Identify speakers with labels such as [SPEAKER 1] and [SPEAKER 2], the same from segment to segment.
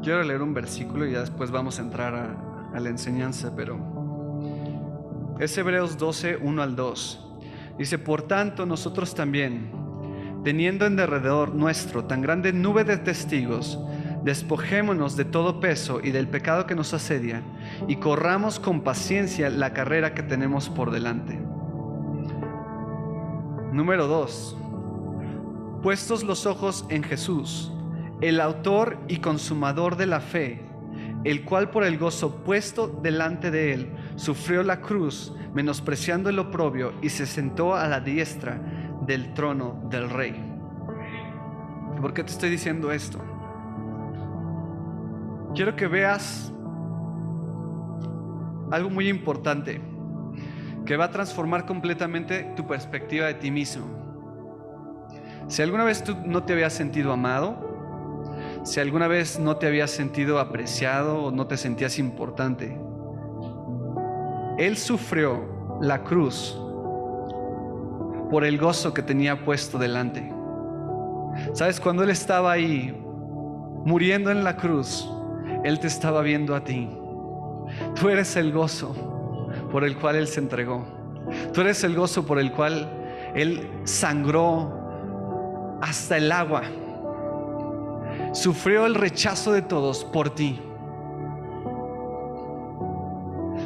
[SPEAKER 1] Quiero leer un versículo y ya después vamos a entrar a la enseñanza, pero es Hebreos 12, 1 al 2. Dice: por tanto, nosotros también, teniendo en derredor nuestro tan grande nube de testigos, despojémonos de todo peso y del pecado que nos asedia, y corramos con paciencia la carrera que tenemos por delante. Número 2. Puestos los ojos en Jesús, el autor y consumador de la fe, el cual por el gozo puesto delante de él sufrió la cruz, menospreciando el oprobio, y se sentó a la diestra del trono del Rey. ¿Por qué te estoy diciendo esto? Quiero que veas algo muy importante que va a transformar completamente tu perspectiva de ti mismo. Si alguna vez tú no te habías sentido amado, si alguna vez no te habías sentido apreciado o no te sentías importante, Él sufrió la cruz por el gozo que tenía puesto delante. ¿Sabes? Cuando Él estaba ahí muriendo en la cruz, Él te estaba viendo a ti. Tú eres el gozo por el cual Él se entregó. Tú eres el gozo por el cual Él sangró hasta el agua. Sufrió el rechazo de todos por ti.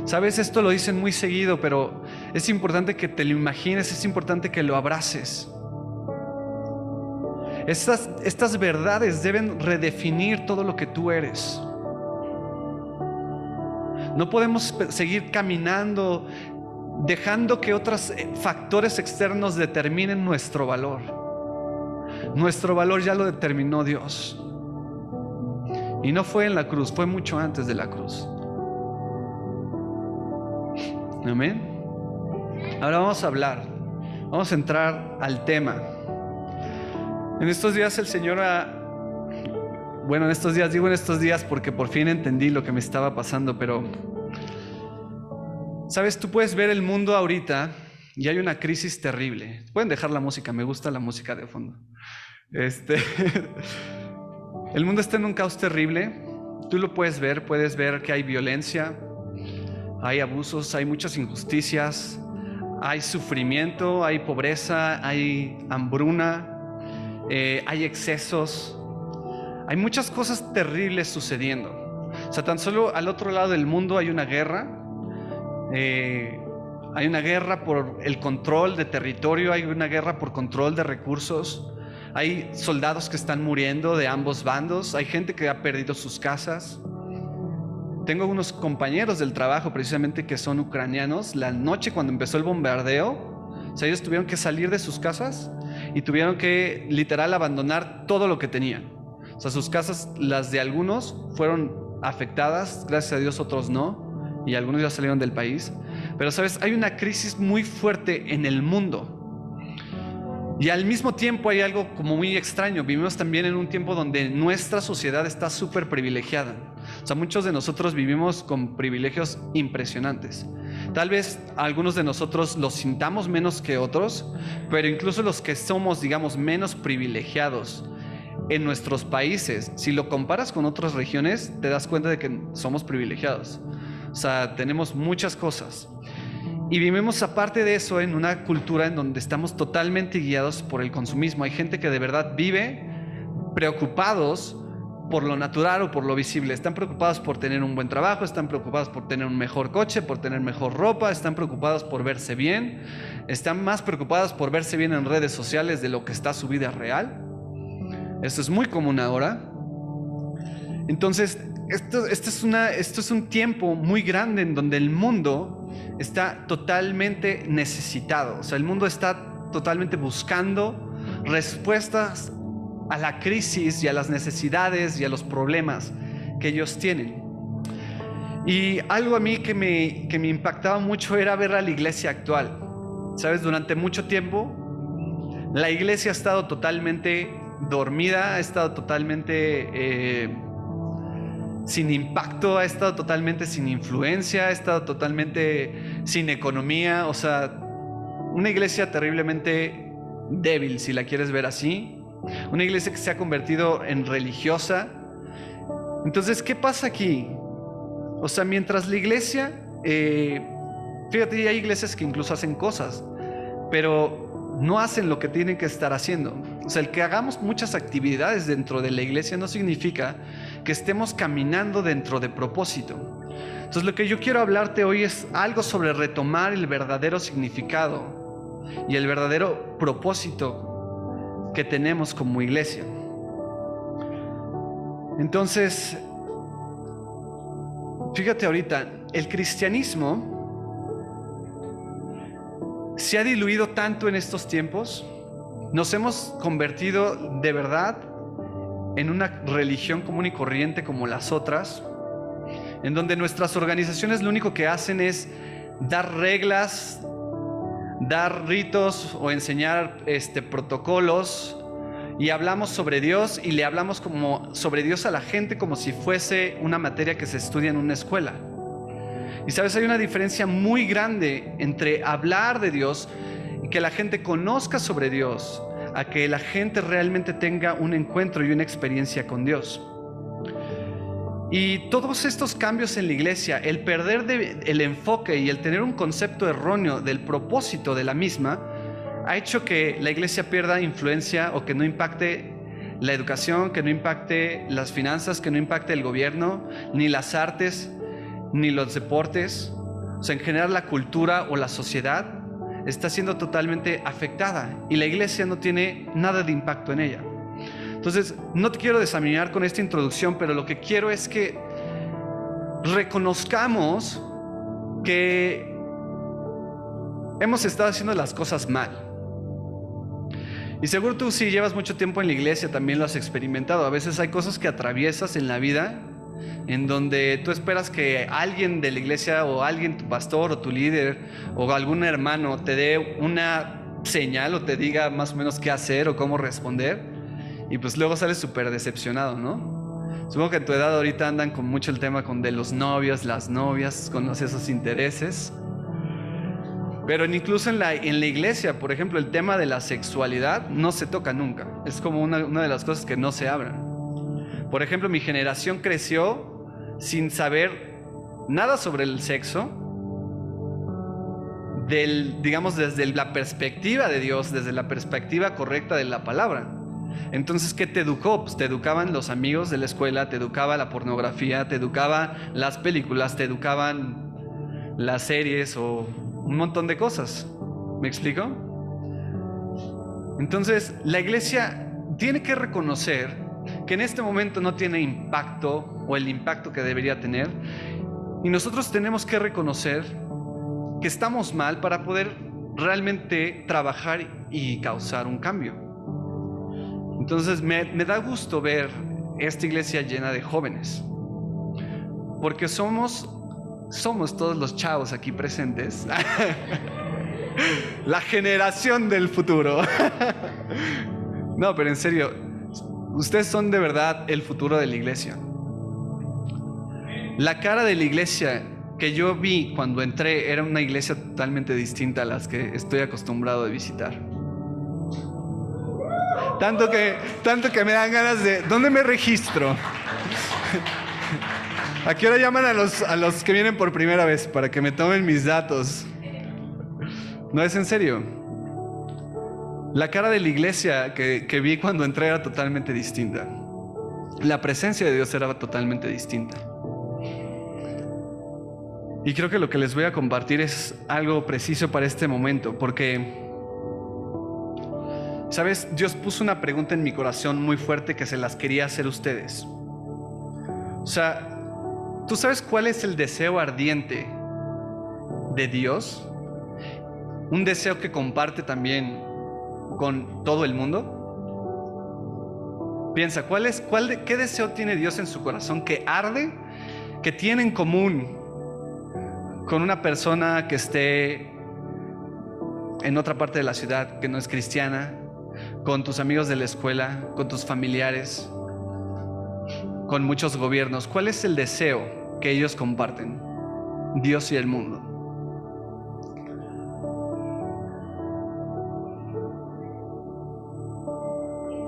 [SPEAKER 1] Sabes, esto lo dicen muy seguido, pero es importante que te lo imagines, es importante que lo abraces. Estas verdades deben redefinir todo lo que tú eres. No podemos seguir caminando dejando que otros factores externos determinen nuestro valor. Nuestro valor ya lo determinó Dios. Y no fue en la cruz, fue mucho antes de la cruz. Amén. Ahora vamos a entrar al tema. En estos días el Señor en estos días porque por fin entendí lo que me estaba pasando, pero sabes, tú puedes ver el mundo ahorita y hay una crisis terrible. Pueden dejar la música, me gusta la música de fondo. El mundo está en un caos terrible. Tú lo puedes ver que hay violencia, hay abusos, hay muchas injusticias, hay sufrimiento, hay pobreza, hay hambruna, hay excesos, hay muchas cosas terribles sucediendo. O sea, tan solo al otro lado del mundo hay una guerra. Hay una guerra por el control de territorio, hay una guerra por control de recursos, hay soldados que están muriendo de ambos bandos, hay gente que ha perdido sus casas. Tengo unos compañeros del trabajo precisamente que son ucranianos. La noche cuando empezó el bombardeo, o sea, ellos tuvieron que salir de sus casas y tuvieron que literal abandonar todo lo que tenían. O sea, sus casas, las de algunos fueron afectadas, gracias a Dios otros no, y algunos ya salieron del país. Pero sabes, hay una crisis muy fuerte en el mundo. Y al mismo tiempo hay algo como muy extraño. Vivimos también en un tiempo donde nuestra sociedad está súper privilegiada. O sea, muchos de nosotros vivimos con privilegios impresionantes. Tal vez algunos de nosotros los sintamos menos que otros, pero incluso los que somos, digamos, menos privilegiados en nuestros países, si lo comparas con otras regiones, te das cuenta de que somos privilegiados. O sea, tenemos muchas cosas. Y vivimos aparte de eso en una cultura en donde estamos totalmente guiados por el consumismo. Hay gente que de verdad vive preocupados por lo natural o por lo visible. Están preocupados por tener un buen trabajo, están preocupados por tener un mejor coche, por tener mejor ropa, están preocupados por verse bien, están más preocupados por verse bien en redes sociales de lo que está su vida real. Esto es muy común ahora. Entonces, esto es un tiempo muy grande en donde el mundo está totalmente necesitado. O sea, el mundo está totalmente buscando respuestas a la crisis y a las necesidades y a los problemas que ellos tienen. Y algo a mí que me impactaba mucho era ver a la iglesia actual. ¿Sabes? Durante mucho tiempo la iglesia ha estado totalmente dormida, ha estado totalmente sin impacto, ha estado totalmente sin influencia, ha estado totalmente sin economía. O sea, una iglesia terriblemente débil, si la quieres ver así. Una iglesia que se ha convertido en religiosa Entonces, ¿qué pasa aquí? O sea, mientras la iglesia, fíjate, hay iglesias que incluso hacen cosas, pero no hacen lo que tienen que estar haciendo. O sea, el que hagamos muchas actividades dentro de la iglesia no significa que estemos caminando dentro de propósito. Entonces, lo que yo quiero hablarte hoy es algo sobre retomar el verdadero significado y el verdadero propósito que tenemos como iglesia. Entonces, fíjate ahorita, el cristianismo se ha diluido tanto en estos tiempos. Nos hemos convertido de verdad en una religión común y corriente como las otras, en donde nuestras organizaciones lo único que hacen es dar reglas, dar ritos o enseñar protocolos, y hablamos sobre Dios y le hablamos sobre Dios a la gente como si fuese una materia que se estudia en una escuela. Y sabes, hay una diferencia muy grande entre hablar de Dios y que la gente conozca sobre Dios, a que la gente realmente tenga un encuentro y una experiencia con Dios. Y todos estos cambios en la iglesia, el perder el enfoque y el tener un concepto erróneo del propósito de la misma, ha hecho que la iglesia pierda influencia o que no impacte la educación, que no impacte las finanzas, que no impacte el gobierno, ni las artes, ni los deportes. O sea, en general la cultura o la sociedad está siendo totalmente afectada y la iglesia no tiene nada de impacto en ella. Entonces, no te quiero desanimar con esta introducción, pero lo que quiero es que reconozcamos que hemos estado haciendo las cosas mal. Y seguro tú, si llevas mucho tiempo en la iglesia, también lo has experimentado. A veces hay cosas que atraviesas en la vida en donde tú esperas que alguien de la iglesia o alguien, tu pastor o tu líder o algún hermano te dé una señal o te diga más o menos qué hacer o cómo responder, y pues luego sales súper decepcionado, ¿no? Supongo que en tu edad ahorita andan con mucho el tema de los novios, las novias, con esos intereses. Pero incluso en la iglesia, por ejemplo, el tema de la sexualidad no se toca nunca. Es como una de las cosas que no se hablan. Por ejemplo, mi generación creció sin saber nada sobre el sexo, digamos, desde la perspectiva de Dios, desde la perspectiva correcta de la palabra. Entonces, ¿qué te educó? Pues te educaban los amigos de la escuela, te educaba la pornografía, te educaba las películas, te educaban las series o un montón de cosas. ¿Me explico? Entonces, la iglesia tiene que reconocer que en este momento no tiene impacto o el impacto que debería tener, y nosotros tenemos que reconocer que estamos mal para poder realmente trabajar y causar un cambio. Entonces, me da gusto ver esta iglesia llena de jóvenes, porque somos todos los chavos aquí presentes la generación del futuro. No, pero en serio, ustedes son de verdad el futuro de la iglesia. La cara de la iglesia que yo vi cuando entré era una iglesia totalmente distinta a las que estoy acostumbrado a visitar. Tanto que me dan ganas de... ¿Dónde me registro? ¿A qué hora llaman a los que vienen por primera vez para que me tomen mis datos? No, es en serio. La cara de la iglesia que vi cuando entré era totalmente distinta. La presencia de Dios era totalmente distinta. Y creo que lo que les voy a compartir es algo preciso para este momento, porque, ¿sabes? Dios puso una pregunta en mi corazón muy fuerte que se las quería hacer a ustedes. O sea, ¿tú sabes cuál es el deseo ardiente de Dios? Un deseo que comparte también con todo el mundo. Piensa, ¿qué deseo tiene Dios en su corazón que arde, que tiene en común con una persona que esté en otra parte de la ciudad, que no es cristiana, con tus amigos de la escuela, con tus familiares, con muchos gobiernos? ¿Cuál es el deseo que ellos comparten? Dios y el mundo.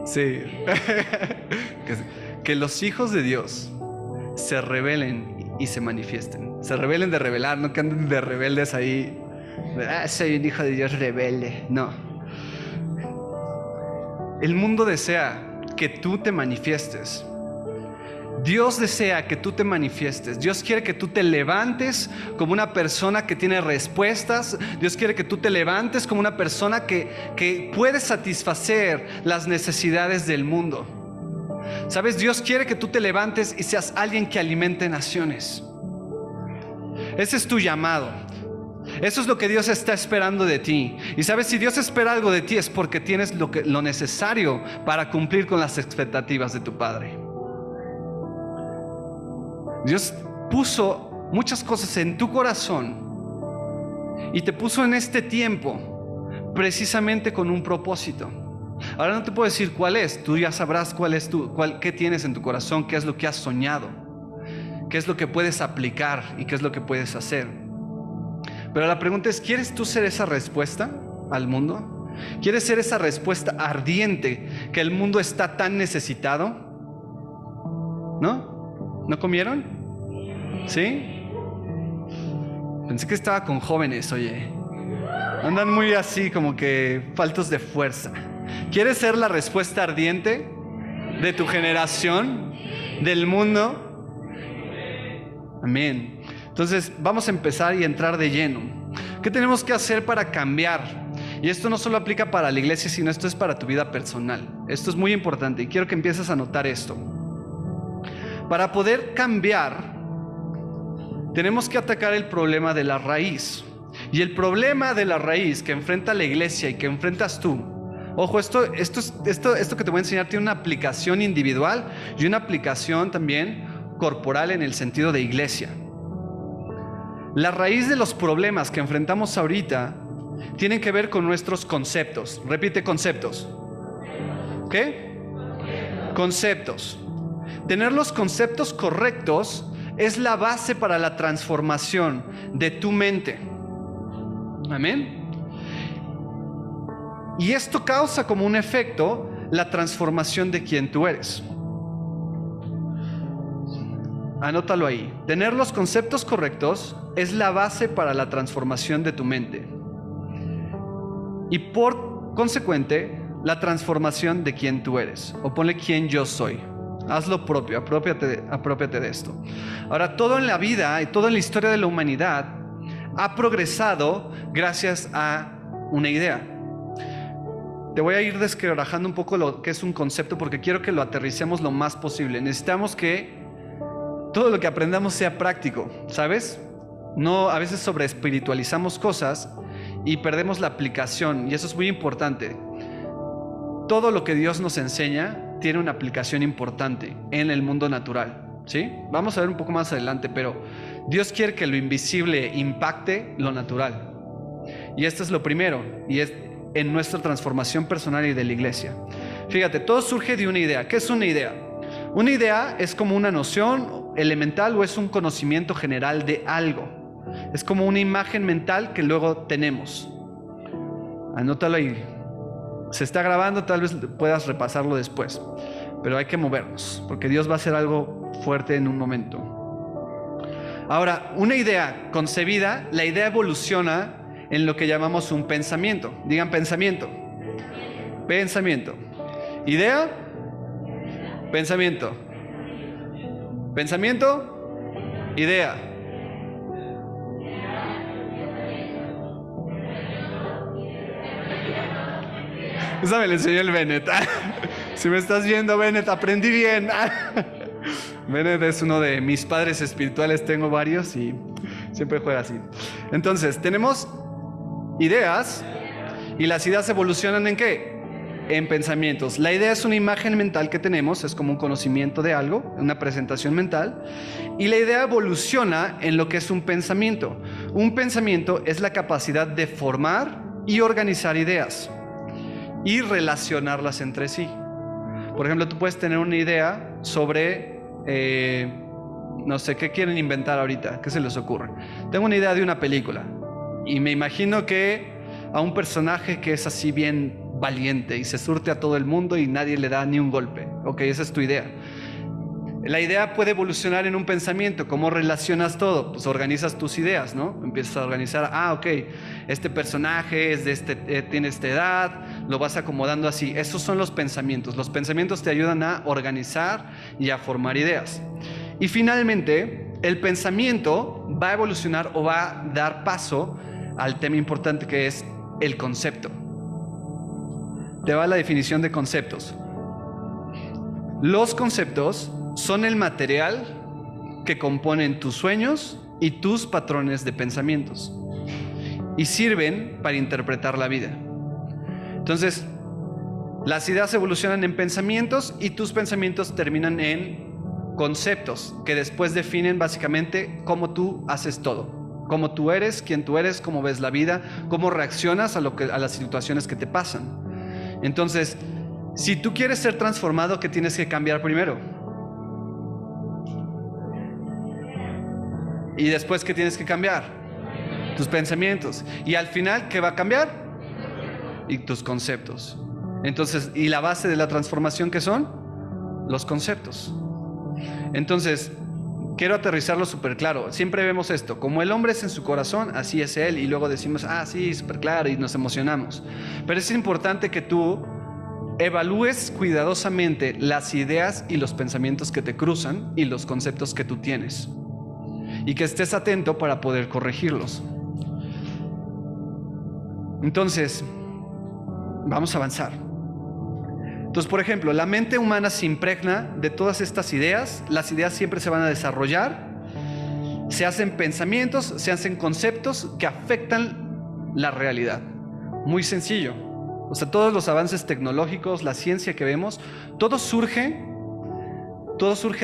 [SPEAKER 1] Sí. Que los hijos de Dios se rebelen y se manifiesten. Se rebelen de rebelar, no que anden de rebeldes ahí. Soy un hijo de Dios rebelde. No. El mundo desea que tú te manifiestes. Dios desea que tú te manifiestes. Dios quiere que tú te levantes como una persona que tiene respuestas. Dios quiere que tú te levantes como una persona que puede satisfacer las necesidades del mundo. ¿Sabes? Dios quiere que tú te levantes y seas alguien que alimente naciones. Ese es tu llamado. Eso es lo que Dios está esperando de ti. Y sabes, si Dios espera algo de ti es porque tienes lo necesario para cumplir con las expectativas de tu Padre. Dios puso muchas cosas en tu corazón y te puso en este tiempo precisamente con un propósito. Ahora no te puedo decir cuál es. Tú ya sabrás qué tienes en tu corazón, qué es lo que has soñado, qué es lo que puedes aplicar y qué es lo que puedes hacer. Pero la pregunta es, ¿quieres tú ser esa respuesta al mundo? ¿Quieres ser esa respuesta ardiente que el mundo está tan necesitado? ¿No? ¿No comieron? ¿Sí? Pensé que estaba con jóvenes, oye. Andan muy así como que faltos de fuerza. ¿Quieres ser la respuesta ardiente de tu generación, del mundo? Amén. Entonces vamos a empezar y entrar de lleno. ¿Qué tenemos que hacer para cambiar? Y esto no solo aplica para la iglesia, sino esto es para tu vida personal. Esto es muy importante y quiero que empieces a notar esto. Para poder cambiar, tenemos que atacar el problema de la raíz. Y el problema de la raíz que enfrenta la iglesia y que enfrentas tú, ojo, esto que te voy a enseñar tiene una aplicación individual y una aplicación también corporal en el sentido de iglesia. La raíz de los problemas que enfrentamos ahorita tienen que ver con nuestros conceptos. Repite, conceptos. ¿Qué? Conceptos. Tener los conceptos correctos es la base para la transformación de tu mente. Amén. Y esto causa como un efecto la transformación de quien tú eres. Anótalo ahí. Tener los conceptos correctos es la base para la transformación de tu mente. Y por consecuente, la transformación de quien tú eres. O ponle quien yo soy. Haz lo propio, apropiate de esto. Ahora, todo en la vida y toda en la historia de la humanidad ha progresado gracias a una idea. Te voy a ir desquebrajando un poco lo que es un concepto porque quiero que lo aterricemos lo más posible. Necesitamos que todo lo que aprendamos sea práctico, ¿sabes? No, a veces sobreespiritualizamos cosas y perdemos la aplicación, y eso es muy importante. Todo lo que Dios nos enseña tiene una aplicación importante en el mundo natural, ¿sí? Vamos a ver un poco más adelante, pero Dios quiere que lo invisible impacte lo natural. Y esto es lo primero, y es en nuestra transformación personal y de la iglesia. Fíjate, todo surge de una idea. ¿Qué es una idea? Una idea es como una noción elemental o es un conocimiento general de algo. Es como una imagen mental que luego tenemos. Anótalo ahí. Se está grabando, tal vez puedas repasarlo después. Pero hay que movernos, porque Dios va a hacer algo fuerte en un momento. Ahora, una idea concebida, la idea evoluciona en lo que llamamos un pensamiento. Digan pensamiento. Pensamiento. Idea. Pensamiento. Pensamiento. Idea. Esa me la enseñó el Bennett. Si me estás viendo, Bennett, aprendí bien. Bennett es uno de mis padres espirituales, tengo varios y siempre juega así. Entonces, tenemos ideas y las ideas evolucionan ¿en qué? En pensamientos. La idea es una imagen mental que tenemos, es como un conocimiento de algo, una presentación mental, y la idea evoluciona en lo que es un pensamiento. Un pensamiento es la capacidad de formar y organizar ideas y relacionarlas entre sí. Por ejemplo, tú puedes tener una idea sobre, no sé, ¿qué quieren inventar ahorita? ¿Qué se les ocurre? Tengo una idea de una película y me imagino que a un personaje que es así bien valiente y se surte a todo el mundo y nadie le da ni un golpe. Ok, esa es tu idea. La idea puede evolucionar en un pensamiento. ¿Cómo relacionas todo? Pues organizas tus ideas, ¿no? Empiezas a organizar, ok, este personaje es de tiene esta edad, lo vas acomodando así. Esos son los pensamientos. Los pensamientos te ayudan a organizar y a formar ideas. Y finalmente, el pensamiento va a evolucionar o va a dar paso al tema importante que es el concepto. Te va la definición de conceptos. Los conceptos son el material que componen tus sueños y tus patrones de pensamientos y sirven para interpretar la vida. Entonces, las ideas evolucionan en pensamientos y tus pensamientos terminan en conceptos que después definen básicamente cómo tú haces todo, cómo tú eres, quién tú eres, cómo ves la vida, cómo reaccionas a las situaciones que te pasan. Entonces, si tú quieres ser transformado, ¿qué tienes que cambiar primero? Y después, ¿qué tienes que cambiar? Tus pensamientos. Y al final, ¿qué va a cambiar? Y tus conceptos. Entonces, ¿y la base de la transformación qué son? Los conceptos. Entonces, quiero aterrizarlo súper claro. Siempre vemos esto. Como el hombre es en su corazón, así es él. Y luego decimos, sí, súper claro, y nos emocionamos. Pero es importante que tú evalúes cuidadosamente las ideas y los pensamientos que te cruzan y los conceptos que tú tienes. Y que estés atento para poder corregirlos. Entonces, vamos a avanzar. Entonces, por ejemplo, la mente humana se impregna de todas estas ideas. Las ideas siempre se van a desarrollar. Se hacen pensamientos, se hacen conceptos que afectan la realidad. Muy sencillo. O sea, todos los avances tecnológicos, la ciencia que vemos, todo surge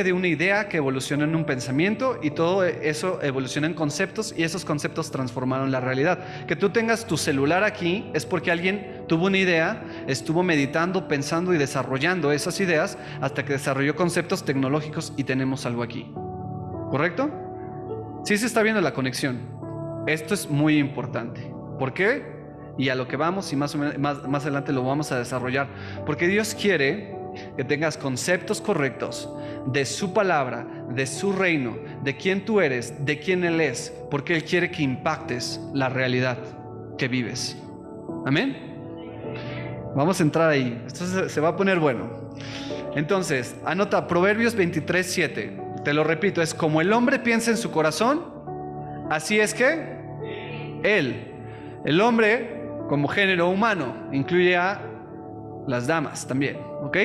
[SPEAKER 1] de una idea que evoluciona en un pensamiento y todo eso evoluciona en conceptos y esos conceptos transformaron la realidad. Que tú tengas tu celular aquí es porque alguien tuvo una idea, estuvo meditando, pensando y desarrollando esas ideas hasta que desarrolló conceptos tecnológicos y tenemos algo aquí. ¿Correcto? Sí se está viendo la conexión. Esto es muy importante. ¿Por qué? Y a lo que vamos y más adelante lo vamos a desarrollar. Porque Dios quiere que tengas conceptos correctos de su palabra, de su reino, de quién tú eres, de quién Él es, porque Él quiere que impactes la realidad que vives. ¿Amén? Vamos a entrar ahí. Esto se va a poner bueno. Entonces, anota Proverbios 23:7. Te lo repito, es como el hombre piensa en su corazón, así es que Él. El hombre como género humano incluye a las damas también, ¿ok?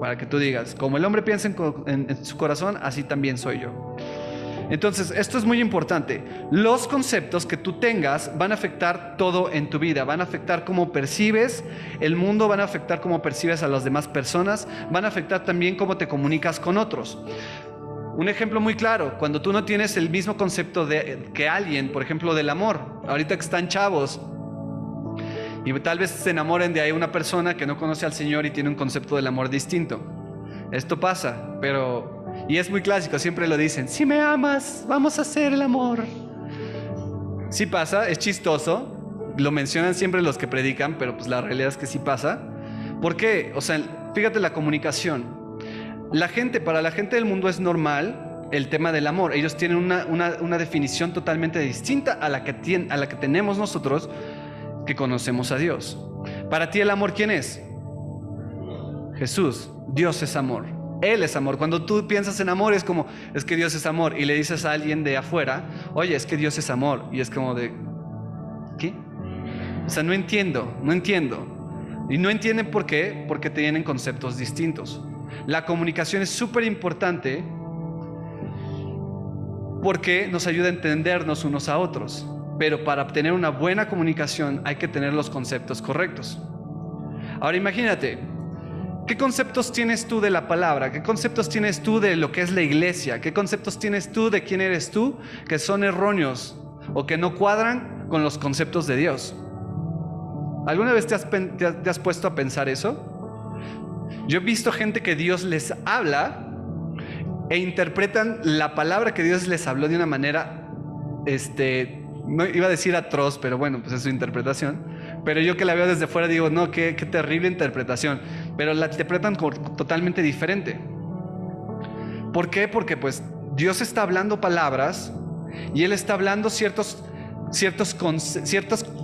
[SPEAKER 1] Para que tú digas, como el hombre piensa en su corazón, así también soy yo. Entonces, esto es muy importante. Los conceptos que tú tengas van a afectar todo en tu vida. Van a afectar cómo percibes el mundo, van a afectar cómo percibes a las demás personas, van a afectar también cómo te comunicas con otros. Un ejemplo muy claro, cuando tú no tienes el mismo concepto que alguien, por ejemplo, del amor. Ahorita que están chavos y tal vez se enamoren de ahí una persona que no conoce al Señor y tiene un concepto del amor distinto. Esto pasa, y es muy clásico, siempre lo dicen, si me amas, vamos a hacer el amor. Sí pasa, es chistoso, lo mencionan siempre los que predican, pero pues la realidad es que sí pasa. ¿Por qué? O sea, fíjate la comunicación. Para la gente del mundo es normal el tema del amor. Ellos tienen una definición totalmente distinta a la que tenemos nosotros, que conocemos a Dios. Para ti el amor, ¿quién es? Jesús. Dios es amor. Él es amor. Cuando tú piensas en amor es como, es que Dios es amor, y le dices a alguien de afuera, oye, es que Dios es amor, y es como de, ¿qué? O sea, no entiendo. Y no entienden por qué, porque tienen conceptos distintos. La comunicación es súper importante porque nos ayuda a entendernos unos a otros. Pero para obtener una buena comunicación hay que tener los conceptos correctos. Ahora imagínate, ¿qué conceptos tienes tú de la palabra? ¿Qué conceptos tienes tú de lo que es la iglesia? ¿Qué conceptos tienes tú de quién eres tú que son erróneos o que no cuadran con los conceptos de Dios? ¿Alguna vez te has puesto a pensar eso? Yo he visto gente que Dios les habla e interpretan la palabra que Dios les habló de una manera, no iba a decir atroz, pero bueno, pues es su interpretación. Pero yo que la veo desde fuera digo, no, qué terrible interpretación. Pero la interpretan totalmente diferente. ¿Por qué? Porque pues Dios está hablando palabras y Él está hablando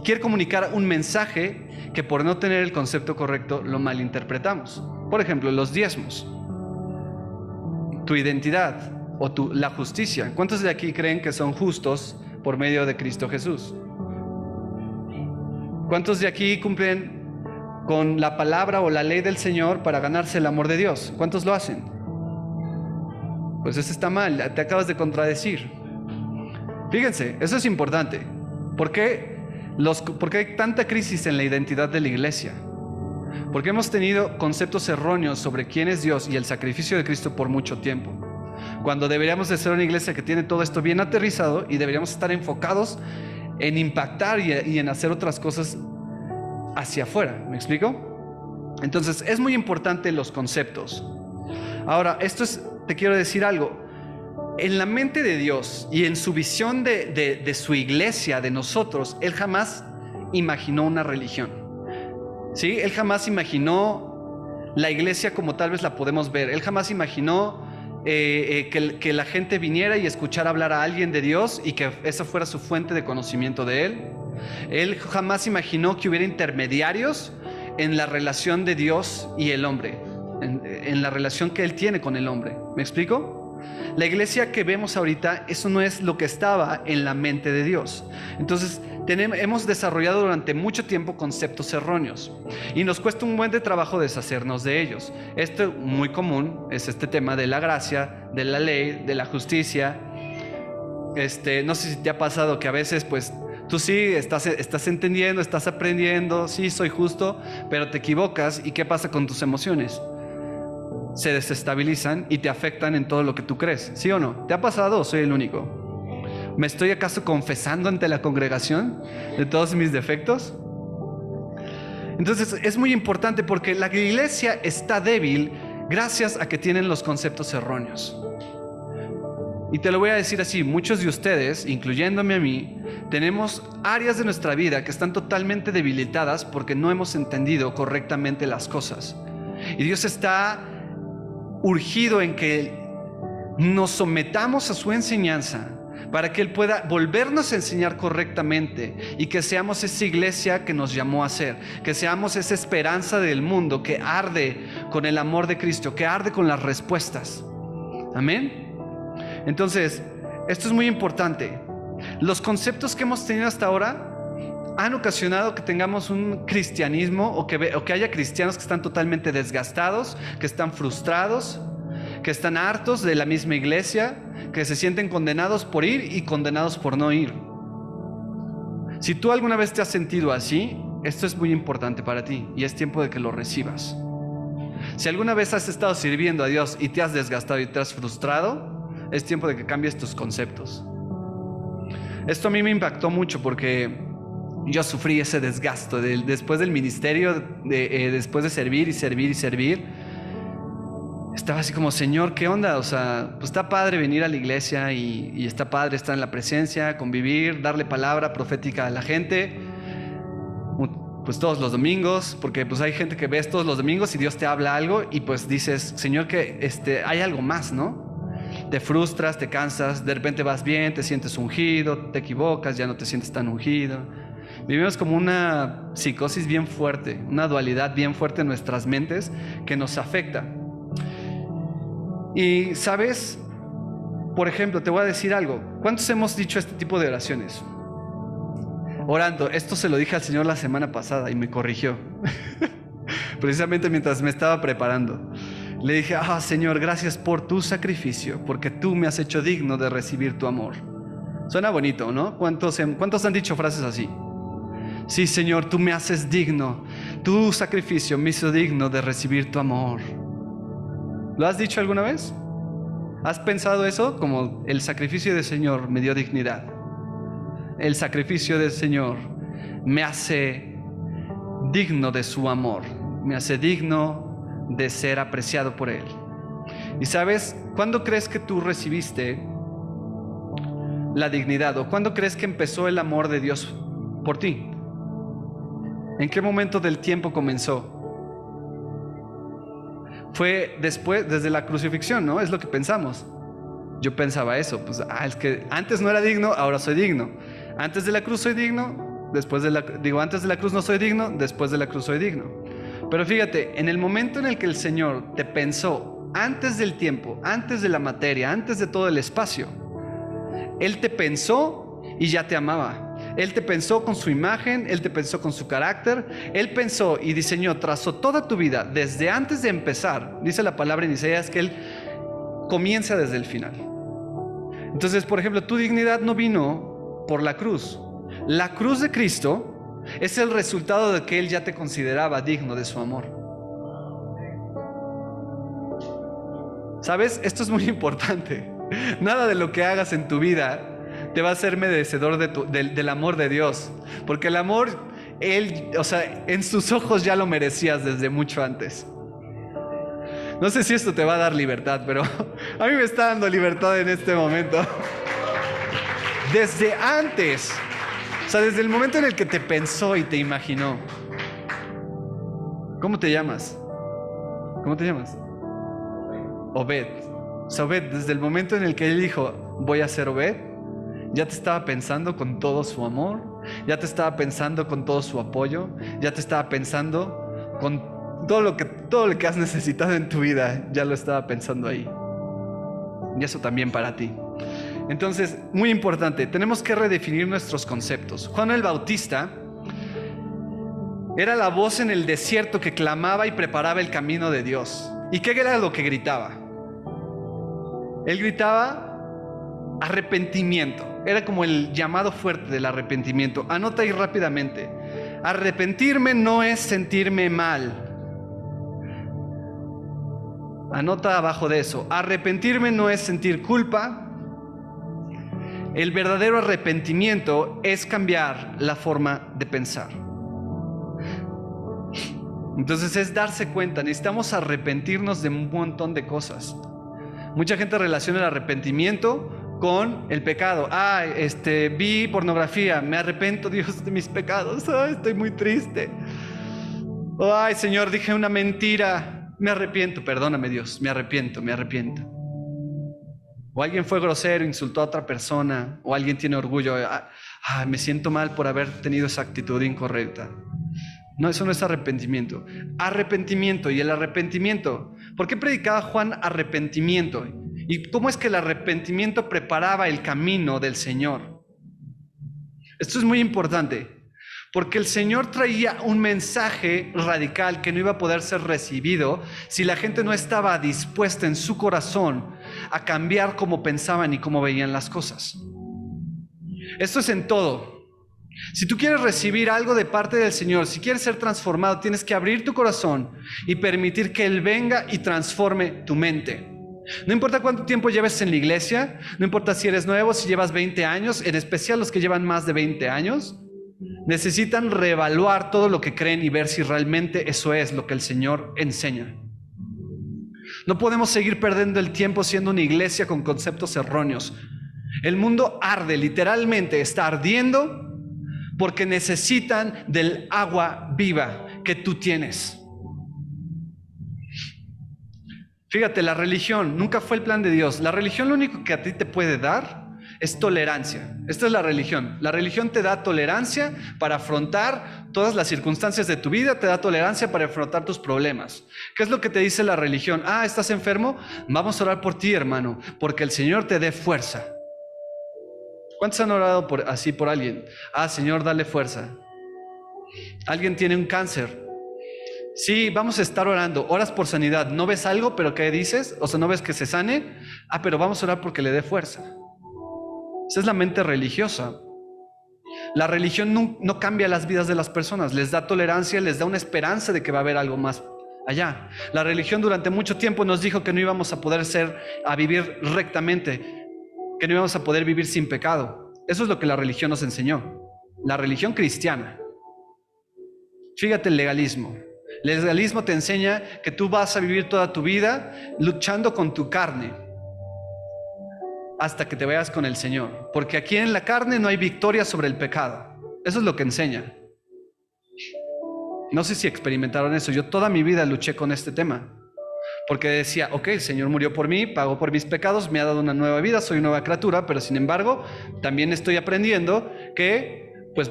[SPEAKER 1] quiere comunicar un mensaje que por no tener el concepto correcto lo malinterpretamos. Por ejemplo, los diezmos, tu identidad o la justicia. ¿Cuántos de aquí creen que son justos por medio de Cristo Jesús? ¿Cuántos de aquí cumplen con la palabra o la ley del Señor para ganarse el amor de Dios? ¿Cuántos lo hacen? Pues eso está mal, te acabas de contradecir. Fíjense, eso es importante. ¿Por qué hay tanta crisis en la identidad de la iglesia? Porque hemos tenido conceptos erróneos sobre quién es Dios y el sacrificio de Cristo por mucho tiempo, cuando deberíamos de ser una iglesia que tiene todo esto bien aterrizado y deberíamos estar enfocados en impactar y en hacer otras cosas hacia afuera. ¿Me explico? Entonces es muy importante los conceptos. Ahora, te quiero decir algo. En la mente de Dios y en su visión de su iglesia, de nosotros, Él jamás imaginó una religión. ¿Sí? Él jamás imaginó la iglesia como tal vez la podemos ver. Él jamás imaginó que la gente viniera y escuchara hablar a alguien de Dios y que esa fuera su fuente de conocimiento de Él. Él jamás imaginó que hubiera intermediarios en la relación de Dios y el hombre, en la relación que Él tiene con el hombre. ¿Me explico? La iglesia que vemos ahorita, eso no es lo que estaba en la mente de Dios. Entonces hemos desarrollado durante mucho tiempo conceptos erróneos y nos cuesta un buen de trabajo deshacernos de ellos. Esto muy común es este tema de la gracia, de la ley, de la justicia. No sé si te ha pasado que a veces pues tú sí estás entendiendo, estás aprendiendo, sí soy justo, pero te equivocas. ¿Y qué pasa con tus emociones? Se desestabilizan y te afectan en todo lo que tú crees. ¿Sí o no? ¿Te ha pasado o soy el único? ¿Me estoy acaso confesando ante la congregación de todos mis defectos? Entonces es muy importante porque la iglesia está débil gracias a que tienen los conceptos erróneos. Y te lo voy a decir así, muchos de ustedes, incluyéndome a mí, tenemos áreas de nuestra vida que están totalmente debilitadas porque no hemos entendido correctamente las cosas. Y Dios está urgido en que nos sometamos a su enseñanza para que Él pueda volvernos a enseñar correctamente y que seamos esa iglesia que nos llamó a ser, que seamos esa esperanza del mundo que arde con el amor de Cristo, que arde con las respuestas. Amén. Entonces, esto es muy importante. Los conceptos que hemos tenido hasta ahora han ocasionado que tengamos un cristianismo o que haya cristianos que están totalmente desgastados, que están frustrados, que están hartos de la misma iglesia, que se sienten condenados por ir y condenados por no ir. Si tú alguna vez te has sentido así, esto es muy importante para ti y es tiempo de que lo recibas. Si alguna vez has estado sirviendo a Dios y te has desgastado y te has frustrado, es tiempo de que cambies tus conceptos. Esto a mí me impactó mucho porque yo sufrí ese desgasto después del ministerio, después de servir y servir y servir. Estaba así como, Señor, ¿qué onda? O sea, pues está padre venir a la iglesia y está padre estar en la presencia, convivir, darle palabra profética a la gente, pues todos los domingos, porque pues hay gente que ves todos los domingos y Dios te habla algo y pues dices, Señor, que hay algo más, ¿no? Te frustras, te cansas, de repente vas bien, te sientes ungido, te equivocas, ya no te sientes tan ungido. Vivimos como una psicosis bien fuerte, una dualidad bien fuerte en nuestras mentes que nos afecta. Y sabes, por ejemplo, te voy a decir algo. ¿Cuántos hemos dicho este tipo de oraciones? Orando, esto se lo dije al Señor la semana pasada y me corrigió. Precisamente mientras me estaba preparando. Le dije, Señor, gracias por tu sacrificio, porque tú me has hecho digno de recibir tu amor. Suena bonito, ¿no? ¿Cuántos han dicho frases así? Sí, Señor, tú me haces digno. Tu sacrificio me hizo digno de recibir tu amor. ¿Lo has dicho alguna vez? ¿Has pensado eso? Como el sacrificio del Señor me dio dignidad. El sacrificio del Señor me hace digno de su amor. Me hace digno de ser apreciado por Él. Y sabes, ¿cuándo crees que tú recibiste la dignidad? ¿O cuándo crees que empezó el amor de Dios por ti? ¿En qué momento del tiempo comenzó? fue después, desde la crucifixión, ¿no? Es lo que pensamos. Yo pensaba eso, pues, es que antes no era digno, ahora soy digno. Antes de la cruz soy digno, antes de la cruz no soy digno, después de la cruz soy digno. Pero fíjate, en el momento en el que el Señor te pensó, antes del tiempo, antes de la materia, antes de todo el espacio, Él te pensó y ya te amaba. Él te pensó con su imagen, Él te pensó con su carácter, Él pensó y diseñó, trazó toda tu vida desde antes de empezar. Dice la palabra en Isaías que Él comienza desde el final. Entonces, por ejemplo, tu dignidad no vino por la cruz. La cruz de Cristo es el resultado de que Él ya te consideraba digno de su amor. ¿Sabes? Esto es muy importante. Nada de lo que hagas en tu vida te va a hacer merecedor del amor de Dios. Porque el amor, en sus ojos ya lo merecías desde mucho antes. No sé si esto te va a dar libertad, pero a mí me está dando libertad en este momento. Desde antes, desde el momento en el que te pensó y te imaginó. ¿Cómo te llamas? ¿Cómo te llamas? Obed. Obed, desde el momento en el que él dijo, voy a ser Obed, ya te estaba pensando con todo su amor, ya te estaba pensando con todo su apoyo, ya te estaba pensando con todo lo que has necesitado en tu vida, ya lo estaba pensando ahí. Y eso también para ti. Entonces, muy importante, tenemos que redefinir nuestros conceptos. Juan el Bautista era la voz en el desierto que clamaba y preparaba el camino de Dios. ¿Y qué era lo que gritaba? Él gritaba arrepentimiento. Era como el llamado fuerte del arrepentimiento. Anota ahí rápidamente. Arrepentirme no es sentirme mal. Anota abajo de eso. Arrepentirme no es sentir culpa. El verdadero arrepentimiento es cambiar la forma de pensar. Entonces es darse cuenta, necesitamos arrepentirnos de un montón de cosas. Mucha gente relaciona el arrepentimiento con el pecado. Vi pornografía, me arrepiento, Dios, de mis pecados. Estoy muy triste. Señor, dije una mentira, me arrepiento, perdóname Dios, me arrepiento. O alguien fue grosero, insultó a otra persona, o alguien tiene orgullo. Me siento mal por haber tenido esa actitud incorrecta. No, eso no es arrepentimiento. Arrepentimiento y el arrepentimiento. ¿Por qué predicaba Juan arrepentimiento? ¿Y cómo es que el arrepentimiento preparaba el camino del Señor? Esto es muy importante, porque el Señor traía un mensaje radical que no iba a poder ser recibido si la gente no estaba dispuesta en su corazón a cambiar cómo pensaban y cómo veían las cosas. Esto es en todo. Si tú quieres recibir algo de parte del Señor, si quieres ser transformado, tienes que abrir tu corazón y permitir que Él venga y transforme tu mente. No importa cuánto tiempo lleves en la iglesia, no importa si eres nuevo, si llevas 20 años, en especial los que llevan más de 20 años, necesitan reevaluar todo lo que creen y ver si realmente eso es lo que el Señor enseña. No podemos seguir perdiendo el tiempo siendo una iglesia con conceptos erróneos. El mundo arde, literalmente está ardiendo porque necesitan del agua viva que tú tienes. Fíjate, la religión nunca fue el plan de Dios. La religión lo único que a ti te puede dar es tolerancia. Esta es la religión. La religión te da tolerancia para afrontar todas las circunstancias de tu vida, te da tolerancia para afrontar tus problemas. ¿Qué es lo que te dice la religión? ¿Estás enfermo? Vamos a orar por ti, hermano, porque el Señor te dé fuerza. ¿Cuántos han orado así por alguien? Señor, dale fuerza. Alguien tiene un cáncer. Sí, vamos a estar orando. Oras por sanidad. ¿No ves algo? ¿Pero qué dices? ¿No ves que se sane? Pero vamos a orar porque le dé fuerza. Esa es la mente religiosa. La religión no cambia las vidas de las personas. Les da tolerancia, les da una esperanza de que va a haber algo más allá. La religión durante mucho tiempo nos dijo que no íbamos a poder vivir rectamente, que no íbamos a poder vivir sin pecado. Eso es lo que la religión nos enseñó. La religión cristiana. Fíjate el legalismo. El legalismo te enseña que tú vas a vivir toda tu vida luchando con tu carne hasta que te vayas con el Señor. Porque aquí en la carne no hay victoria sobre el pecado. Eso es lo que enseña. No sé si experimentaron eso. Yo toda mi vida luché con este tema. Porque decía, ok, el Señor murió por mí, pagó por mis pecados, me ha dado una nueva vida, soy nueva criatura, pero sin embargo, también estoy aprendiendo que pues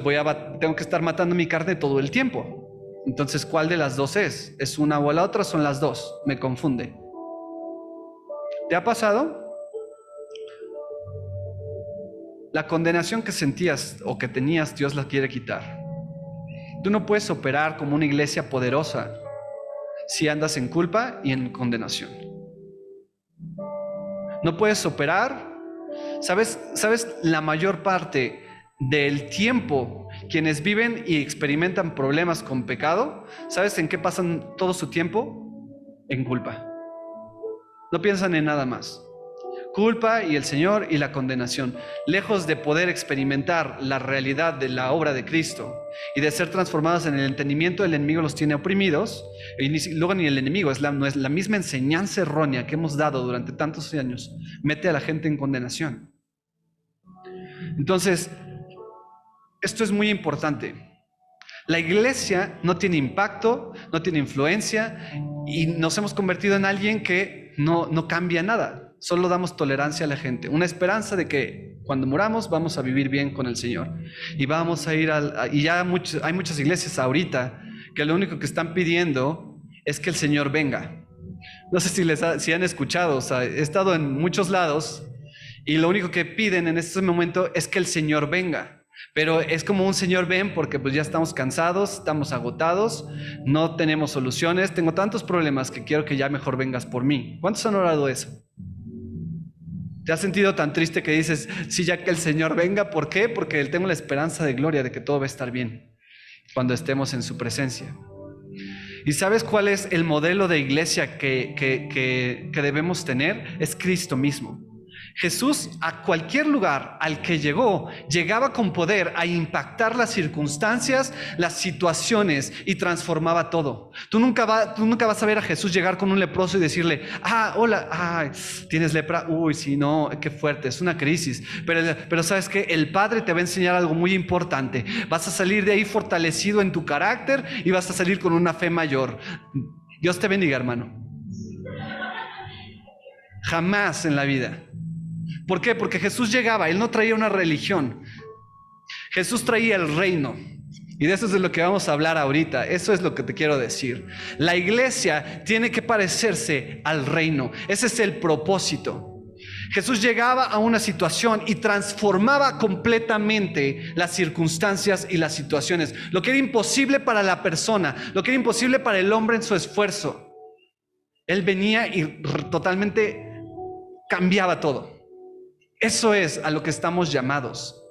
[SPEAKER 1] tengo que estar matando mi carne todo el tiempo. Entonces, ¿cuál de las dos es? ¿Es una o la otra? Son las dos. Me confunde. ¿Te ha pasado? La condenación que sentías o que tenías, Dios la quiere quitar. Tú no puedes operar como una iglesia poderosa si andas en culpa y en condenación. No puedes operar. ¿Sabes? La mayor parte del tiempo, quienes viven y experimentan problemas con pecado, ¿sabes en qué pasan todo su tiempo? En culpa. No piensan en nada más. Culpa y el Señor y la condenación. Lejos de poder experimentar la realidad de la obra de Cristo y de ser transformados en el entendimiento, el enemigo los tiene oprimidos. Y luego ni el enemigo, no es la misma enseñanza errónea que hemos dado durante tantos años, mete a la gente en condenación. Entonces, esto es muy importante. La iglesia no tiene impacto, no tiene influencia y nos hemos convertido en alguien que no cambia nada. Solo damos tolerancia a la gente, una esperanza de que cuando muramos vamos a vivir bien con el Señor. Y vamos a ir y ya hay muchas iglesias ahorita que lo único que están pidiendo es que el Señor venga. No sé si han escuchado, o sea, he estado en muchos lados y lo único que piden en este momento es que el Señor venga. Pero es como un Señor ven porque pues ya estamos cansados, estamos agotados, no tenemos soluciones, tengo tantos problemas que quiero que ya mejor vengas por mí. ¿Cuántos han orado eso? ¿Te has sentido tan triste que dices, sí, ya que el Señor venga? ¿Por qué? Porque tengo la esperanza de gloria de que todo va a estar bien cuando estemos en su presencia. ¿Y sabes cuál es el modelo de iglesia que debemos tener? Es Cristo mismo. Jesús a cualquier lugar al que llegaba con poder a impactar las circunstancias, las situaciones y transformaba todo. Tú nunca vas a ver a Jesús llegar con un leproso y decirle, hola, ¿tienes lepra? Uy, sí, no, qué fuerte, es una crisis. Pero ¿sabes qué? El Padre te va a enseñar algo muy importante. Vas a salir de ahí fortalecido en tu carácter y vas a salir con una fe mayor. Dios te bendiga, hermano. Jamás en la vida. ¿Por qué? Porque Jesús llegaba, Él no traía una religión. Jesús traía el reino. Y de eso es de lo que vamos a hablar ahorita. Eso es lo que te quiero decir. La iglesia tiene que parecerse al reino. Ese es el propósito. Jesús llegaba a una situación y transformaba completamente las circunstancias y las situaciones. Lo que era imposible para la persona, lo que era imposible para el hombre en su esfuerzo. Él venía y totalmente cambiaba todo. Eso es a lo que estamos llamados.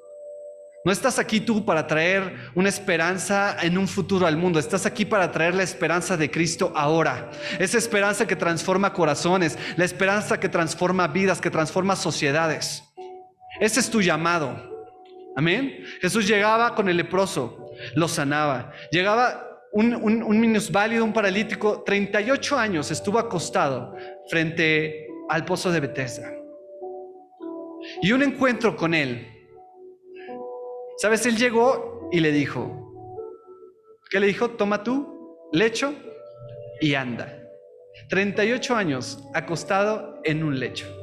[SPEAKER 1] No estás aquí tú para traer una esperanza en un futuro al mundo. Estás aquí para traer la esperanza de Cristo ahora. Esa esperanza que transforma corazones, la esperanza que transforma vidas, que transforma sociedades. Ese es tu llamado. Amén. Jesús llegaba con el leproso, lo sanaba. Llegaba un minusválido, un paralítico, 38 años estuvo acostado frente al pozo de Betesda. Y un encuentro con él. ¿Sabes? Él llegó y le dijo, ¿qué le dijo? Toma tu lecho y anda. 38 años acostado en un lecho.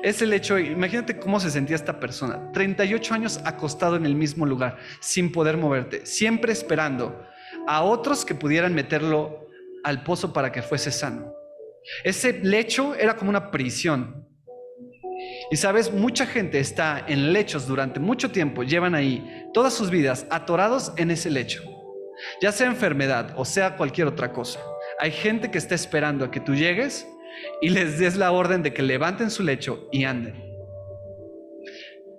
[SPEAKER 1] Ese lecho, imagínate cómo se sentía esta persona. 38 años acostado en el mismo lugar, sin poder moverte, siempre esperando a otros que pudieran meterlo al pozo para que fuese sano. Ese lecho era como una prisión. Y sabes, mucha gente está en lechos durante mucho tiempo, llevan ahí todas sus vidas atorados en ese lecho, ya sea enfermedad o sea cualquier otra cosa. Hay gente que está esperando a que tú llegues y les des la orden de que levanten su lecho y anden.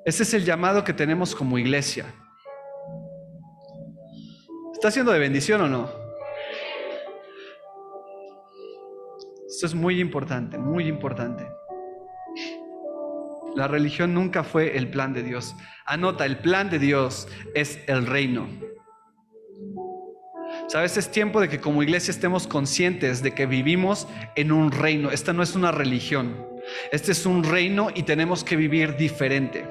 [SPEAKER 1] Ese es el llamado que tenemos como iglesia. ¿Está siendo de bendición o no? Esto es muy importante, muy importante. La religión nunca fue el plan de Dios. Anota, el plan de Dios es el reino. ¿Sabes? Es tiempo de que como iglesia estemos conscientes de que vivimos en un reino. Esta no es una religión. Este es un reino y tenemos que vivir diferente.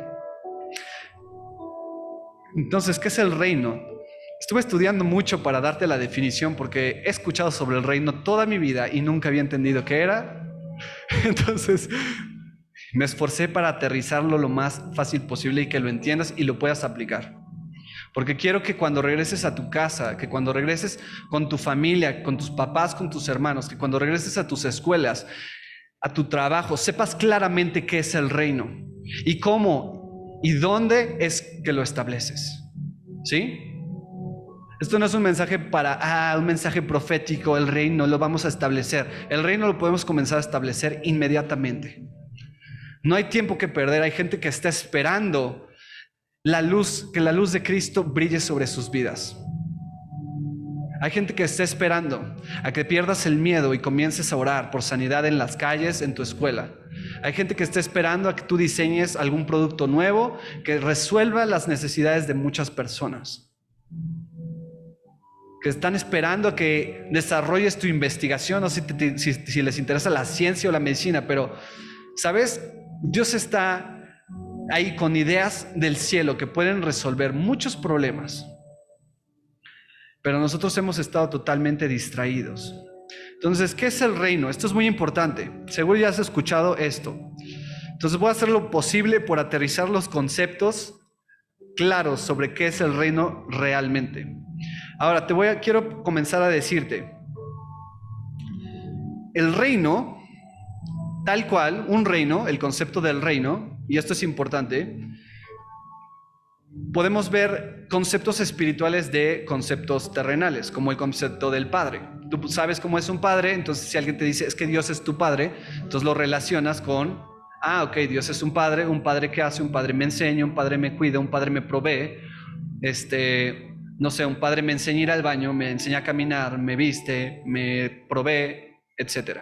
[SPEAKER 1] Entonces, ¿qué es el reino? Estuve estudiando mucho para darte la definición porque he escuchado sobre el reino toda mi vida y nunca había entendido qué era. Entonces me esforcé para aterrizarlo lo más fácil posible y que lo entiendas y lo puedas aplicar. Porque quiero que cuando regreses a tu casa, que cuando regreses con tu familia, con tus papás, con tus hermanos, que cuando regreses a tus escuelas, a tu trabajo, sepas claramente qué es el reino y cómo y dónde es que lo estableces. ¿Sí? Esto no es un mensaje un mensaje profético, el reino lo vamos a establecer. El reino lo podemos comenzar a establecer inmediatamente. No hay tiempo que perder, hay gente que está esperando que la luz de Cristo brille sobre sus vidas. Hay gente que está esperando a que pierdas el miedo y comiences a orar por sanidad en las calles, en tu escuela. Hay gente que está esperando a que tú diseñes algún producto nuevo que resuelva las necesidades de muchas personas. Que están esperando a que desarrolles tu investigación, no sé si les interesa la ciencia o la medicina, pero, ¿sabes? Dios está ahí con ideas del cielo que pueden resolver muchos problemas. Pero nosotros hemos estado totalmente distraídos. Entonces, ¿qué es el reino? Esto es muy importante. Seguro ya has escuchado esto. Entonces voy a hacer lo posible por aterrizar los conceptos claros sobre qué es el reino realmente. Ahora, quiero comenzar a decirte. El reino, tal cual, un reino, el concepto del reino, y esto es importante, podemos ver conceptos espirituales de conceptos terrenales, como el concepto del Padre. Tú sabes cómo es un padre, entonces si alguien te dice es que Dios es tu Padre, entonces lo relacionas con, ok, Dios es un Padre que hace, un Padre me enseña, un Padre me cuida, un Padre me provee, no sé, un Padre me enseña a ir al baño, me enseña a caminar, me viste, me provee, etc.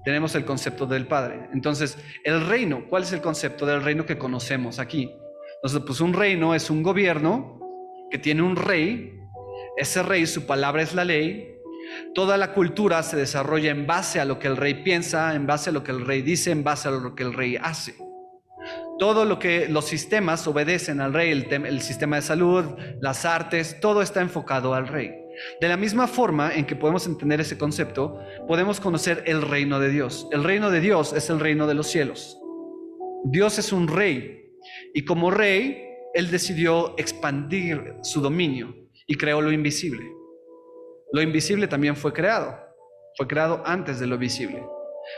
[SPEAKER 1] Tenemos el concepto del Padre. Entonces, el reino, ¿cuál es el concepto del reino que conocemos aquí? Entonces, pues un reino es un gobierno que tiene un rey. Ese rey, su palabra es la ley. Toda la cultura se desarrolla en base a lo que el rey piensa, en base a lo que el rey dice, en base a lo que el rey hace. Todo lo que los sistemas obedecen al rey, el sistema de salud, las artes, todo está enfocado al rey. De la misma forma en que podemos entender ese concepto, podemos conocer el reino de Dios. El reino de Dios es el reino de los cielos. Dios es un rey. Y como rey, Él decidió expandir su dominio y creó lo invisible. Lo invisible también fue creado antes de lo visible.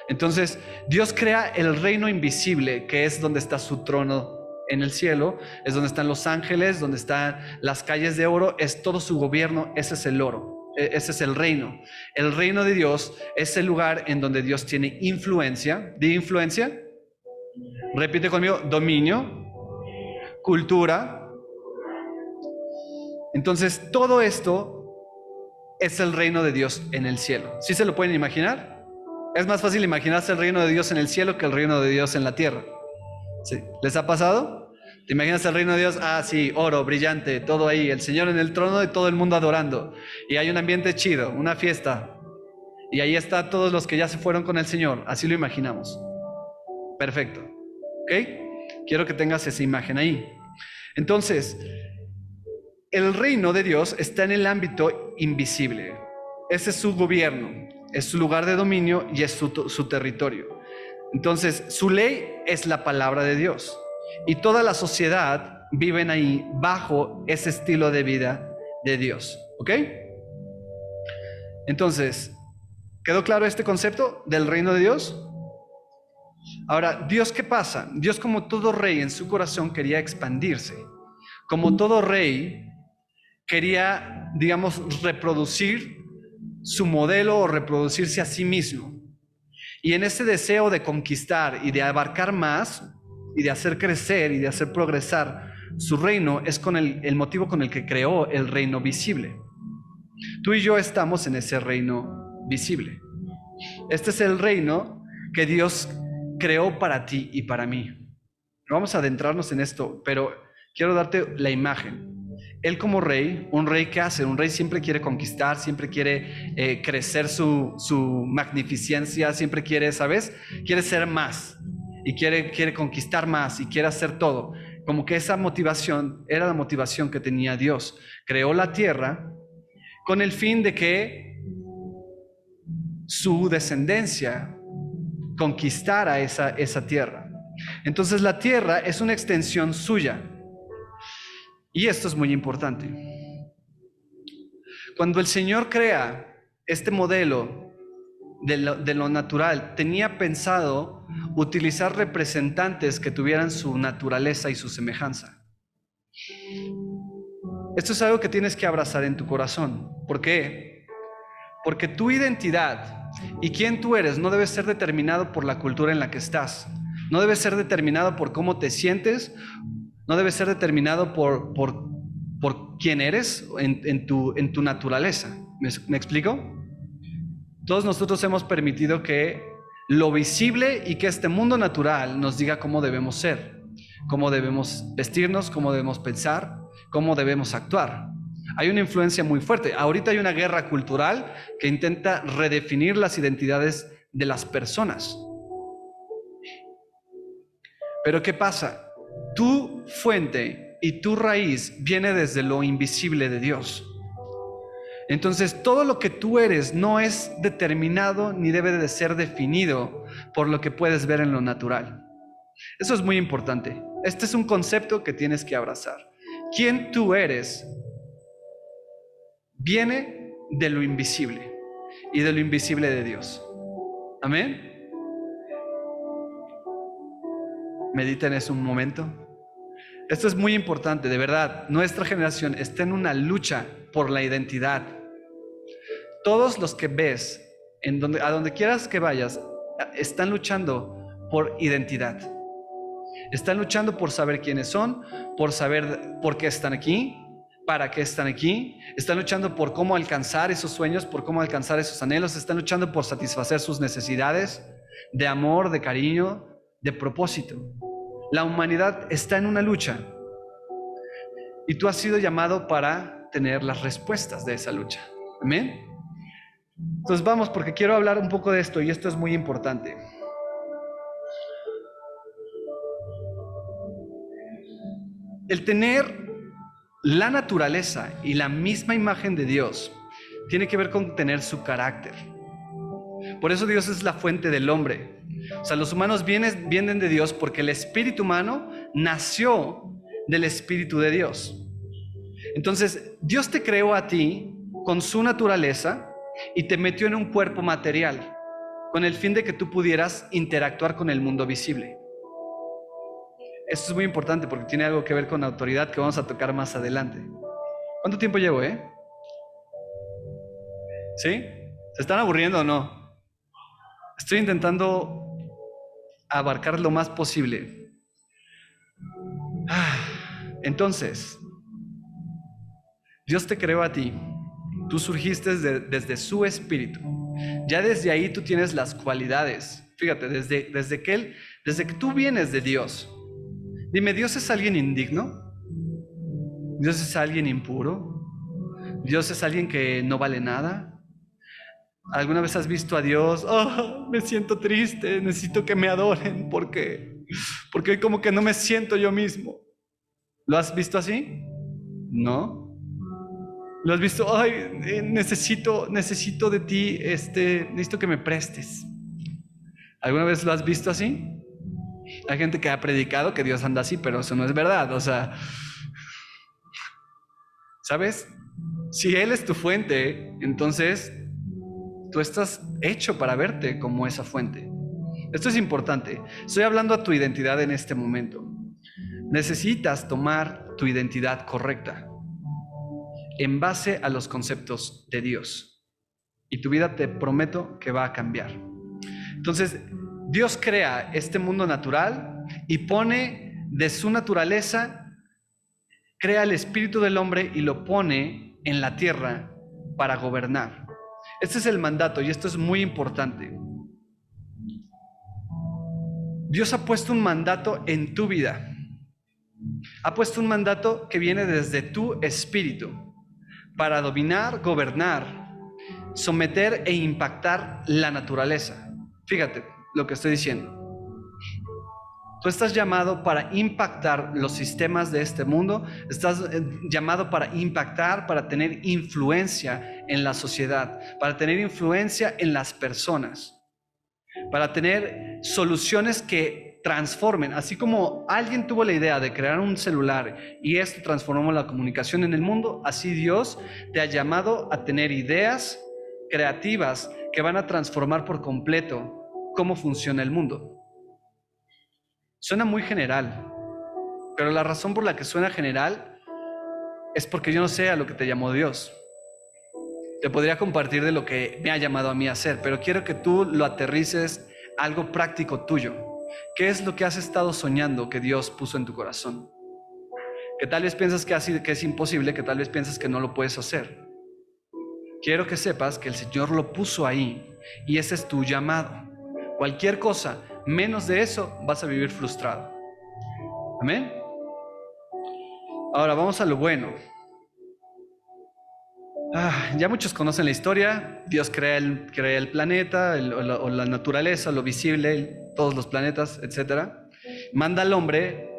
[SPEAKER 1] Entonces, Dios crea el reino invisible, que es donde está su trono en el cielo, es donde están los ángeles, donde están las calles de oro, es todo su gobierno, ese es el oro, ese es el reino. El reino de Dios es el lugar en donde Dios tiene influencia. ¿Di influencia? Repite conmigo, dominio, cultura. Entonces, todo esto es el reino de Dios en el cielo. ¿Sí se lo pueden imaginar? Es más fácil imaginarse el reino de Dios en el cielo que el reino de Dios en la tierra. ¿Sí? ¿Les ha pasado? ¿Te imaginas el reino de Dios? Sí, oro, brillante, todo ahí, el Señor en el trono y todo el mundo adorando. Y hay un ambiente chido, una fiesta. Y ahí están todos los que ya se fueron con el Señor. Así lo imaginamos. Perfecto. ¿Ok? Quiero que tengas esa imagen ahí. Entonces, el reino de Dios está en el ámbito invisible. Ese es su gobierno, es su lugar de dominio y es su territorio. Entonces, su ley es la palabra de Dios. Y toda la sociedad viven ahí bajo ese estilo de vida de Dios. ¿Ok? Entonces, ¿quedó claro este concepto del reino de Dios? Ahora, ¿Dios qué pasa? Dios, como todo rey en su corazón, quería expandirse. Como todo rey, quería, digamos, reproducir su modelo o reproducirse a sí mismo. Y en ese deseo de conquistar y de abarcar más y de hacer crecer y de hacer progresar su reino es con el motivo con el que creó el reino visible. Tú y yo estamos en ese reino visible. Este es el reino que Dios creó para ti y para mí. Vamos a adentrarnos en esto, pero quiero darte la imagen. Él como rey, un rey ¿qué hace? Un rey siempre quiere conquistar, siempre quiere crecer su magnificencia, siempre quiere, ¿sabes? Quiere ser más y quiere conquistar más y quiere hacer todo. Como que esa motivación era la motivación que tenía Dios. Creó la tierra con el fin de que su descendencia conquistara esa tierra. Entonces la tierra es una extensión suya. Y esto es muy importante. Cuando el Señor crea este modelo de lo natural, tenía pensado utilizar representantes que tuvieran su naturaleza y su semejanza. Esto es algo que tienes que abrazar en tu corazón. ¿Por qué? Porque tu identidad y quién tú eres no debe ser determinado por la cultura en la que estás. No debe ser determinado por cómo te sientes. No debe ser determinado por quién eres en tu naturaleza. ¿Me explico? Todos nosotros hemos permitido que lo visible y que este mundo natural nos diga cómo debemos ser, cómo debemos vestirnos, cómo debemos pensar, cómo debemos actuar. Hay una influencia muy fuerte. Ahorita hay una guerra cultural que intenta redefinir las identidades de las personas. Pero ¿qué pasa? Tu fuente y tu raíz viene desde lo invisible de Dios. Entonces, todo lo que tú eres no es determinado ni debe de ser definido por lo que puedes ver en lo natural. Eso es muy importante. Este es un concepto que tienes que abrazar. Quién tú eres viene de lo invisible y de lo invisible de Dios. Amén. Medita en eso un momento. Esto es muy importante, de verdad. Nuestra generación está en una lucha por la identidad. Todos los que ves, a donde quieras que vayas, están luchando por identidad. Están luchando por saber quiénes son, por saber por qué están aquí, para qué están aquí. Están luchando por cómo alcanzar esos sueños, por cómo alcanzar esos anhelos. Están luchando por satisfacer sus necesidades de amor, de cariño, de propósito. La humanidad está en una lucha y tú has sido llamado para tener las respuestas de esa lucha. Amén. Entonces vamos, porque quiero hablar un poco de esto y esto es muy importante. El tener la naturaleza y la misma imagen de Dios tiene que ver con tener su carácter. Por eso Dios es la fuente del hombre. O sea, los humanos vienen de Dios porque el espíritu humano nació del espíritu de Dios. Entonces, Dios te creó a ti con su naturaleza y te metió en un cuerpo material con el fin de que tú pudieras interactuar con el mundo visible. Esto es muy importante porque tiene algo que ver con autoridad que vamos a tocar más adelante. ¿Cuánto tiempo llevo, ¿Sí? ¿Se están aburriendo o no? Estoy intentando abarcar lo más posible. Entonces, Dios te creó a ti. Tú surgiste desde su espíritu. Ya desde ahí tú tienes las cualidades. Fíjate, desde que tú vienes de Dios. Dime, ¿Dios es alguien indigno? ¿Dios es alguien impuro? ¿Dios es alguien que no vale nada? ¿Alguna vez has visto a Dios? Oh, me siento triste, necesito que me adoren porque hoy como que no me siento yo mismo. ¿Lo has visto así? ¿No? ¿Lo has visto? Ay, necesito de ti, necesito que me prestes. ¿Alguna vez lo has visto así? Hay gente que ha predicado que Dios anda así, pero eso no es verdad. O sea, ¿sabes? Si Él es tu fuente, entonces tú estás hecho para verte como esa fuente. Esto es importante. Estoy hablando a tu identidad en este momento. Necesitas tomar tu identidad correcta en base a los conceptos de Dios. Y tu vida, te prometo, que va a cambiar. Entonces, Dios crea este mundo natural y pone de su naturaleza, crea el espíritu del hombre y lo pone en la tierra para gobernar. Este es el mandato y esto es muy importante. Dios ha puesto un mandato en tu vida. Ha puesto un mandato que viene desde tu espíritu para dominar, gobernar, someter e impactar la naturaleza. Fíjate lo que estoy diciendo. Tú estás llamado para impactar los sistemas de este mundo, estás llamado para impactar, para tener influencia en la sociedad, para tener influencia en las personas, para tener soluciones que transformen. Así como alguien tuvo la idea de crear un celular y esto transformó la comunicación en el mundo, así Dios te ha llamado a tener ideas creativas que van a transformar por completo cómo funciona el mundo. Suena muy general, pero la razón por la que suena general es porque yo no sé a lo que te llamó Dios. Te podría compartir de lo que me ha llamado a mí a hacer, pero quiero que tú lo aterrices a algo práctico tuyo. ¿Qué es lo que has estado soñando que Dios puso en tu corazón? Que tal vez piensas que es imposible, que tal vez piensas que no lo puedes hacer. Quiero que sepas que el Señor lo puso ahí y ese es tu llamado. Cualquier cosa menos de eso vas a vivir frustrado. Amén. Ahora vamos a lo bueno. Ya muchos conocen la historia. Dios crea el planeta, o la naturaleza, lo visible, todos los planetas, etc. Manda al hombre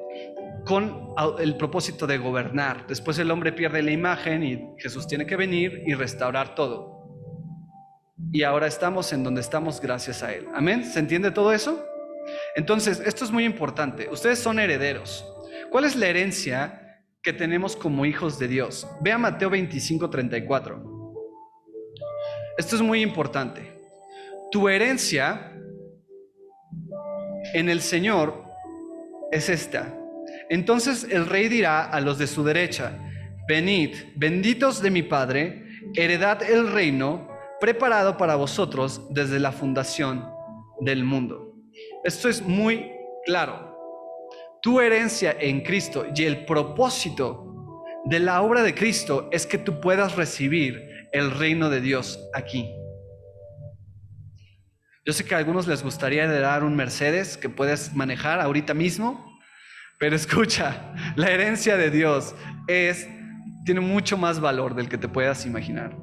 [SPEAKER 1] con el propósito de gobernar. Después el hombre pierde la imagen y Jesús tiene que venir y restaurar todo. Y ahora estamos en donde estamos gracias a Él. Amén. ¿Se entiende todo eso? Entonces, esto es muy importante. Ustedes son herederos. ¿Cuál es la herencia que tenemos como hijos de Dios? Vea Mateo 25:34. Esto es muy importante. Tu herencia en el Señor es esta. Entonces el rey dirá a los de su derecha: venid, benditos de mi Padre, heredad el reino preparado para vosotros desde la fundación del mundo. Esto es muy claro. Tu herencia en Cristo y el propósito de la obra de Cristo es que tú puedas recibir el reino de Dios aquí. Yo sé que a algunos les gustaría heredar un Mercedes que puedes manejar ahorita mismo, pero escucha, la herencia de Dios tiene mucho más valor del que te puedas imaginar.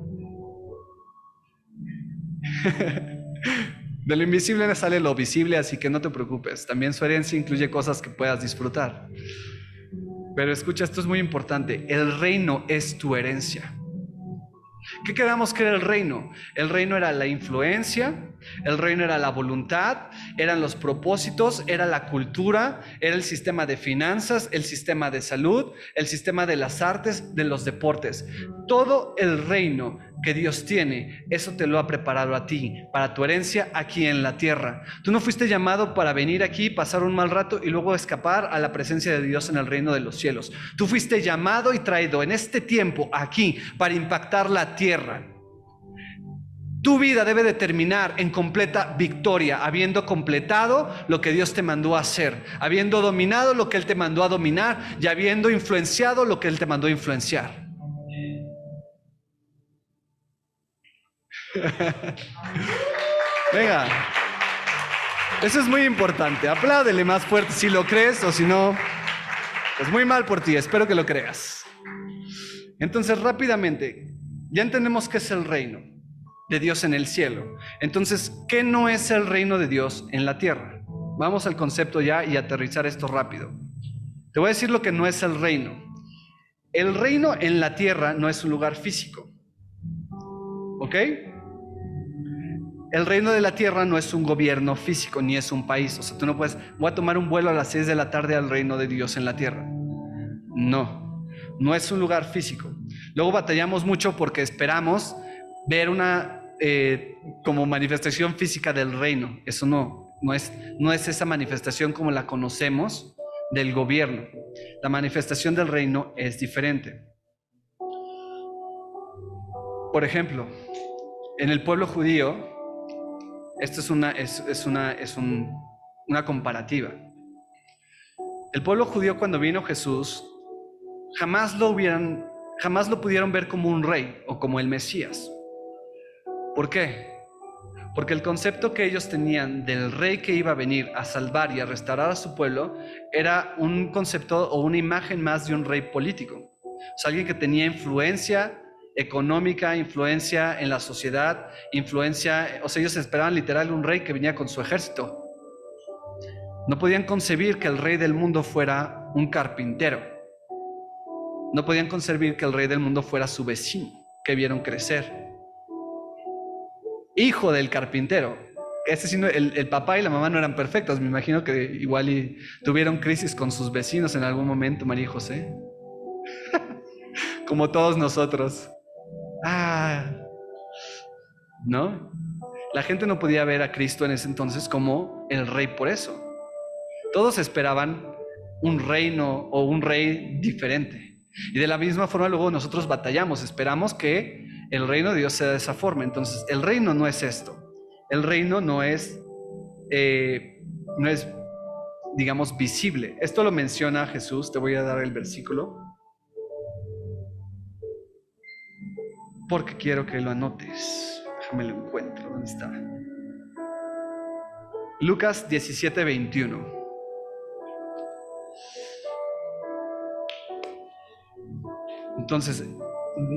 [SPEAKER 1] De lo invisible sale lo visible, así que no te preocupes. También su herencia incluye cosas que puedas disfrutar. Pero escucha, esto es muy importante. El reino es tu herencia. ¿Qué quedamos que era el reino? El reino era la influencia, el reino era la voluntad, eran los propósitos, era la cultura, era el sistema de finanzas, el sistema de salud, el sistema de las artes, de los deportes. Todo el reino que Dios tiene, eso te lo ha preparado a ti, para tu herencia aquí en la tierra. Tú no fuiste llamado para venir aquí, pasar un mal rato y luego escapar a la presencia de Dios en el reino de los cielos. Tú fuiste llamado y traído en este tiempo aquí para impactar la tierra. Tu vida debe de terminar en completa victoria, habiendo completado lo que Dios te mandó a hacer, habiendo dominado lo que Él te mandó a dominar y habiendo influenciado lo que Él te mandó a influenciar. Venga, eso es muy importante. Apláudele más fuerte si lo crees, o si no, pues muy mal por ti. Espero que lo creas. Entonces, rápidamente, ya entendemos qué es el reino de Dios en el cielo. Entonces, ¿qué no es el reino de Dios en la tierra? Vamos al concepto ya y aterrizar esto rápido. Te voy a decir lo que no es el reino. El reino en la tierra no es un lugar físico. ¿Ok? El reino de la tierra no es un gobierno físico, ni es un país. O sea, tú no puedes, voy a tomar un vuelo a las 6 de la tarde al reino de Dios en la tierra. No es un lugar físico. Luego batallamos mucho porque esperamos ver una como manifestación física del reino. Eso no es esa manifestación como la conocemos del gobierno. La manifestación del reino es diferente. Por ejemplo, en el pueblo judío, esto es una comparativa. El pueblo judío, cuando vino Jesús, jamás lo pudieron ver como un rey o como el Mesías. ¿Por qué? Porque el concepto que ellos tenían del rey que iba a venir a salvar y a restaurar a su pueblo era un concepto o una imagen más de un rey político. O sea, alguien que tenía influencia económica, influencia en la sociedad, influencia, o sea, ellos esperaban literal un rey que venía con su ejército. No podían concebir que el rey del mundo fuera un carpintero. No podían concebir que el rey del mundo fuera su vecino, que vieron crecer. Hijo del carpintero. El papá y la mamá no eran perfectos. Me imagino que igual y tuvieron crisis con sus vecinos en algún momento, María y José. Como todos nosotros. ¿No? La gente no podía ver a Cristo en ese entonces como el rey por eso. Todos esperaban un reino o un rey diferente. Y de la misma forma luego nosotros batallamos, esperamos que el reino de Dios sea de esa forma. Entonces, el reino no es esto. El reino no es, digamos, visible. Esto lo menciona Jesús. Te voy a dar el versículo, porque quiero que lo anotes. Déjame lo encuentro. ¿Dónde está? Lucas 17:21. Entonces,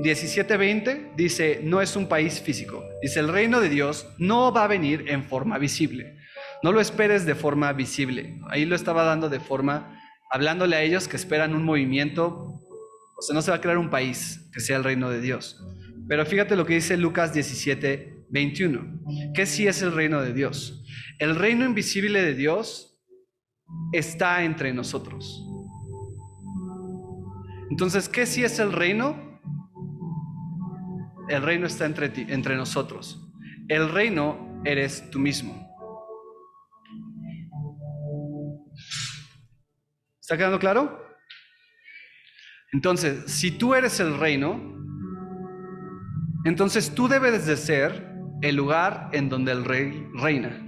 [SPEAKER 1] 17:20 dice, no es un país físico. Dice, el reino de Dios no va a venir en forma visible. No lo esperes de forma visible. Ahí lo estaba dando de forma, hablándole a ellos que esperan un movimiento. O sea, no se va a crear un país que sea el reino de Dios. Pero fíjate lo que dice Lucas 17:21. ¿Qué sí es el reino de Dios? El reino invisible de Dios está entre nosotros. Entonces, ¿qué sí es el reino? El reino está entre nosotros. El reino eres tú mismo. ¿Está quedando claro? Entonces, si tú eres el reino, entonces tú debes de ser el lugar en donde el rey reina.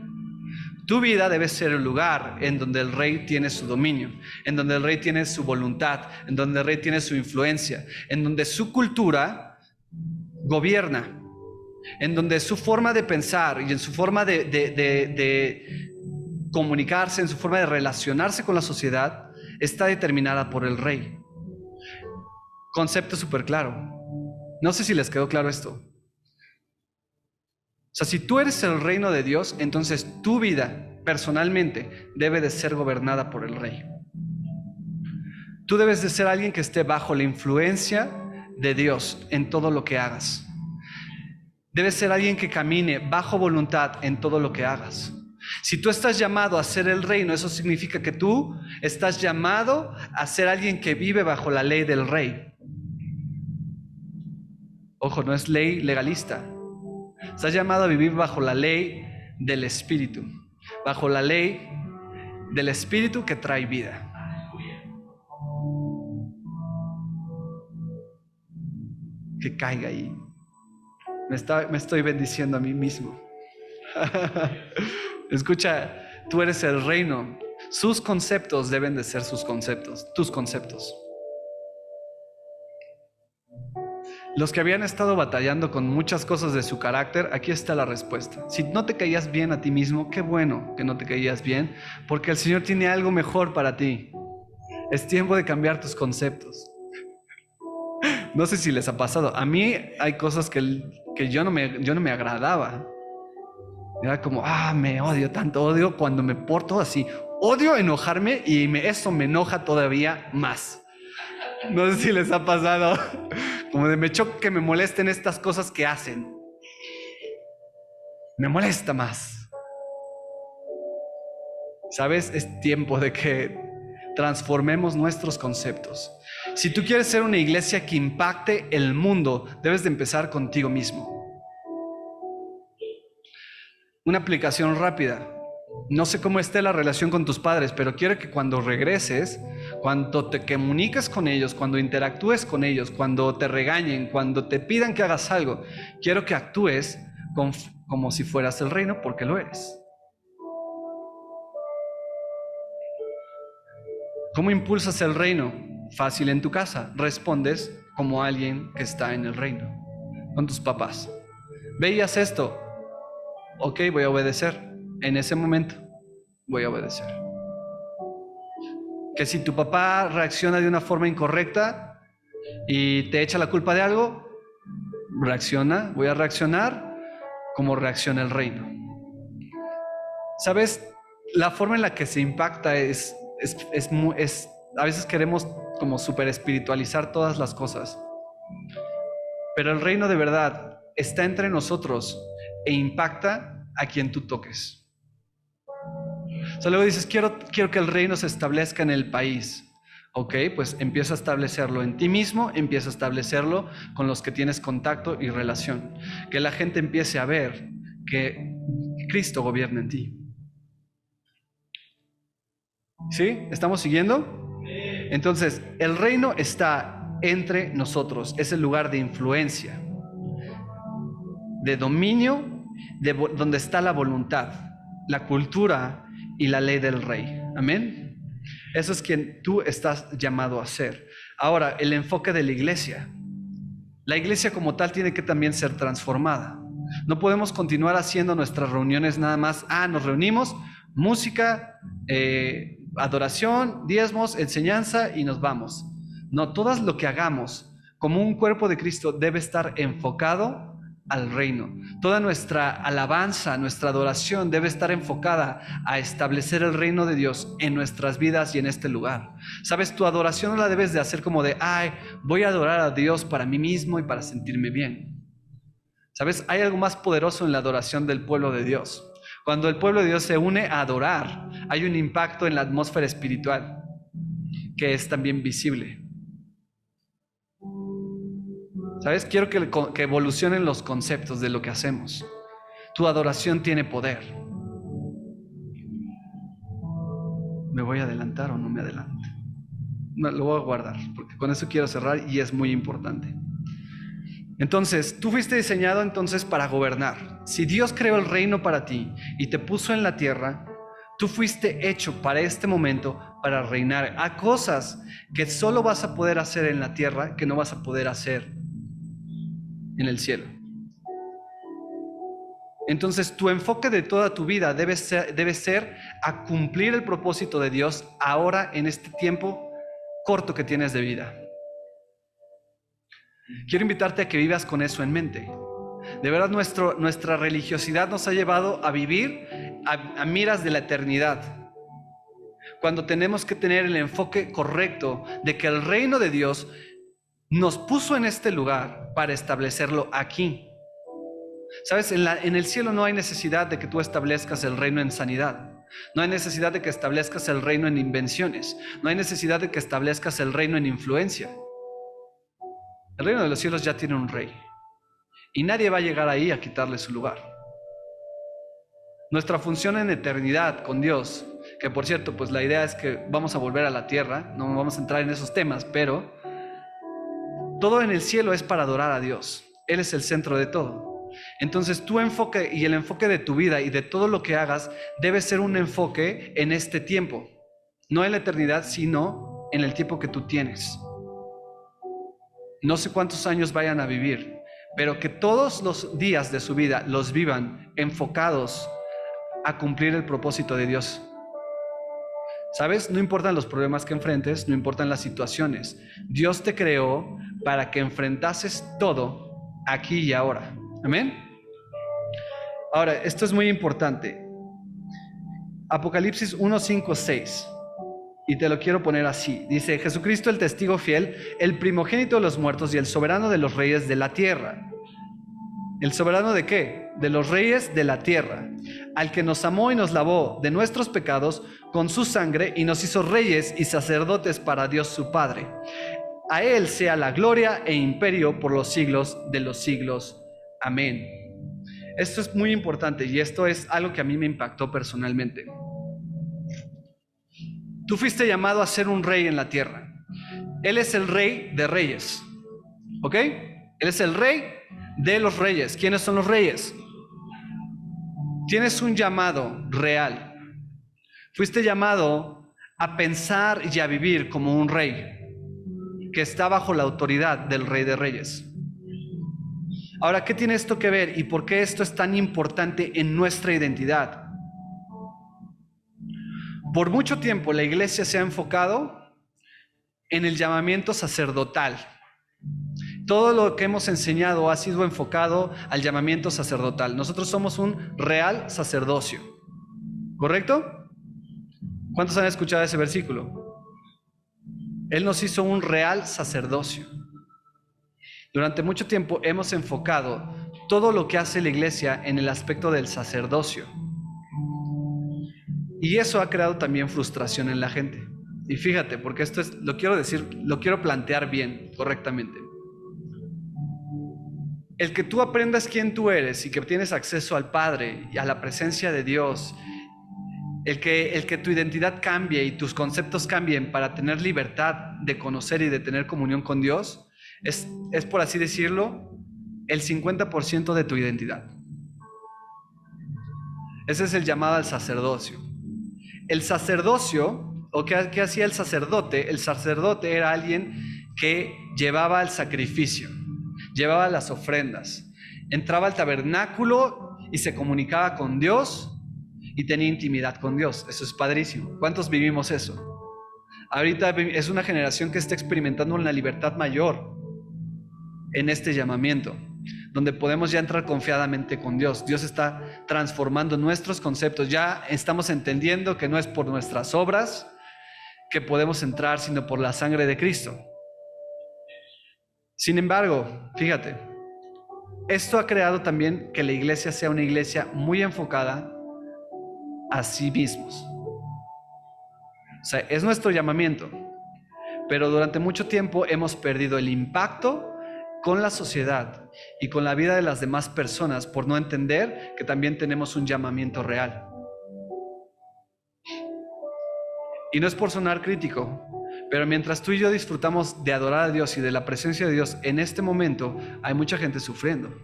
[SPEAKER 1] Tu vida debe ser el lugar en donde el rey tiene su dominio, en donde el rey tiene su voluntad, en donde el rey tiene su influencia, en donde su cultura gobierna, en donde su forma de pensar y en su forma de comunicarse, en su forma de relacionarse con la sociedad, está determinada por el rey. Concepto súper claro. No sé si les quedó claro esto. O sea, si tú eres el reino de Dios, entonces tu vida personalmente debe de ser gobernada por el rey. Tú debes de ser alguien que esté bajo la influencia de Dios en todo lo que hagas. Debes ser alguien que camine bajo voluntad en todo lo que hagas. Si tú estás llamado a ser el reino, eso significa que tú estás llamado a ser alguien que vive bajo la ley del rey. Ojo, no es ley legalista. Estás llamado a vivir bajo la ley del Espíritu, bajo la ley del Espíritu que trae vida. Que caiga ahí. Me estoy bendiciendo a mí mismo. Escucha, tú eres el reino. Sus conceptos deben de ser sus conceptos, tus conceptos. Los que habían estado batallando con muchas cosas de su carácter, aquí está la respuesta. Si no te caías bien a ti mismo, qué bueno que no te caías bien, porque el Señor tiene algo mejor para ti. Es tiempo de cambiar tus conceptos. No sé si les ha pasado. A mí hay cosas que yo no me agradaba. Era como, me odio tanto, odio cuando me porto así. Odio enojarme y eso me enoja todavía más. No sé si les ha pasado. Como de me choca que me molesten estas cosas que hacen. Me molesta más. ¿Sabes? Es tiempo de que transformemos nuestros conceptos. Si tú quieres ser una iglesia que impacte el mundo, debes de empezar contigo mismo. Una aplicación rápida. No sé cómo esté la relación con tus padres, pero quiero que cuando regreses, cuando te comuniques con ellos, cuando interactúes con ellos, cuando te regañen, cuando te pidan que hagas algo, quiero que actúes como si fueras el reino, porque lo eres. ¿Cómo impulsas el reino? Fácil, en tu casa. Respondes como alguien que está en el reino, con tus papás. ¿Veías esto? Ok, voy a obedecer. En ese momento voy a obedecer. Que si tu papá reacciona de una forma incorrecta y te echa la culpa de algo, voy a reaccionar como reacciona el reino. ¿Sabes? la forma en la que se impacta a veces queremos como super espiritualizar todas las cosas, pero el reino de verdad está entre nosotros e impacta a quien tú toques. O sea, luego dices, quiero que el reino se establezca en el país. Ok, pues empieza a establecerlo en ti mismo, empieza a establecerlo con los que tienes contacto y relación. Que la gente empiece a ver que Cristo gobierna en ti. ¿Sí? ¿Estamos siguiendo? Entonces, el reino está entre nosotros, es el lugar de influencia, de dominio, donde está la voluntad, la cultura y la ley del rey. Amén. Eso es quien tú estás llamado a ser. Ahora, el enfoque de la iglesia. La iglesia como tal tiene que también ser transformada. No podemos continuar haciendo nuestras reuniones nada más. Nos reunimos, música, adoración, diezmos, enseñanza y nos vamos. No, todo lo que hagamos como un cuerpo de Cristo debe estar enfocado al reino. Toda nuestra alabanza, nuestra adoración debe estar enfocada a establecer el reino de Dios en nuestras vidas y en este lugar. Sabes, tu adoración no la debes de hacer como de, voy a adorar a Dios para mí mismo y para sentirme bien. Sabes, hay algo más poderoso en la adoración del pueblo de Dios. Cuando el pueblo de Dios se une a adorar, hay un impacto en la atmósfera espiritual que es también visible. ¿Sabes? Quiero que evolucionen los conceptos de lo que hacemos. Tu adoración tiene poder. ¿Me voy a adelantar o no me adelanto? No, lo voy a guardar, porque con eso quiero cerrar y es muy importante. Entonces, tú fuiste diseñado entonces para gobernar. Si Dios creó el reino para ti y te puso en la tierra, tú fuiste hecho para este momento para reinar a cosas que solo vas a poder hacer en la tierra, que no vas a poder hacer en el cielo. Entonces tu enfoque de toda tu vida debe ser a cumplir el propósito de Dios ahora en este tiempo corto que tienes de vida. Quiero invitarte a que vivas con eso en mente. De verdad nuestra religiosidad nos ha llevado a vivir a miras de la eternidad, cuando tenemos que tener el enfoque correcto de que el reino de Dios nos puso en este lugar para establecerlo aquí. ¿Sabes? En el cielo no hay necesidad de que tú establezcas el reino en sanidad. No hay necesidad de que establezcas el reino en invenciones. No hay necesidad de que establezcas el reino en influencia. El reino de los cielos ya tiene un rey. Y nadie va a llegar ahí a quitarle su lugar. Nuestra función en eternidad con Dios, que por cierto, pues la idea es que vamos a volver a la tierra, no vamos a entrar en esos temas, pero todo en el cielo es para adorar a Dios. Él es el centro de todo. Entonces tu enfoque y el enfoque de tu vida y de todo lo que hagas debe ser un enfoque en este tiempo. No en la eternidad, sino en el tiempo que tú tienes. No sé cuántos años vayan a vivir, pero que todos los días de su vida los vivan enfocados a cumplir el propósito de Dios. ¿Sabes? No importan los problemas que enfrentes, no importan las situaciones. Dios te creó para que enfrentases todo aquí y ahora. ¿Amén? Ahora, esto es muy importante. Apocalipsis 1, 5, 6. Y te lo quiero poner así. Dice, Jesucristo el testigo fiel, el primogénito de los muertos y el soberano de los reyes de la tierra. ¿El soberano de qué? De los reyes de la tierra. Al que nos amó y nos lavó de nuestros pecados con su sangre y nos hizo reyes y sacerdotes para Dios su Padre. A Él sea la gloria e imperio por los siglos de los siglos. Amén. Esto es muy importante y esto es algo que a mí me impactó personalmente. Tú fuiste llamado a ser un rey en la tierra. Él es el rey de reyes. ¿Ok? Él es el rey de los reyes. ¿Quiénes son los reyes? Tienes un llamado real. Fuiste llamado a pensar y a vivir como un rey que está bajo la autoridad del Rey de Reyes. Ahora, ¿qué tiene esto que ver y por qué esto es tan importante en nuestra identidad? Por mucho tiempo la iglesia se ha enfocado en el llamamiento sacerdotal. Todo lo que hemos enseñado ha sido enfocado al llamamiento sacerdotal. Nosotros somos un real sacerdocio, ¿correcto? ¿Cuántos han escuchado ese versículo? Él nos hizo un real sacerdocio. Durante mucho tiempo hemos enfocado todo lo que hace la iglesia en el aspecto del sacerdocio. Y eso ha creado también frustración en la gente. Y fíjate, porque esto es, lo quiero plantear bien, correctamente. El que tú aprendas quién tú eres y que tienes acceso al Padre y a la presencia de Dios, el que tu identidad cambie y tus conceptos cambien para tener libertad de conocer y de tener comunión con Dios, es por así decirlo, el 50% de tu identidad. Ese es el llamado al sacerdocio. El sacerdocio, o ¿qué hacía el sacerdote? El sacerdote era alguien que llevaba el sacrificio, llevaba las ofrendas, entraba al tabernáculo y se comunicaba con Dios y tenía intimidad con Dios. Eso es padrísimo. ¿Cuántos vivimos eso? Ahorita es una generación que está experimentando una libertad mayor en este llamamiento, donde podemos ya entrar confiadamente con Dios. Dios está transformando nuestros conceptos. Ya estamos entendiendo que no es por nuestras obras que podemos entrar, sino por la sangre de Cristo. Sin embargo, fíjate, esto ha creado también que la iglesia sea una iglesia muy enfocada a sí mismos. O sea, es nuestro llamamiento, pero durante mucho tiempo hemos perdido el impacto con la sociedad y con la vida de las demás personas por no entender que también tenemos un llamamiento real. Y no es por sonar crítico, pero mientras tú y yo disfrutamos de adorar a Dios y de la presencia de Dios en este momento, hay mucha gente sufriendo.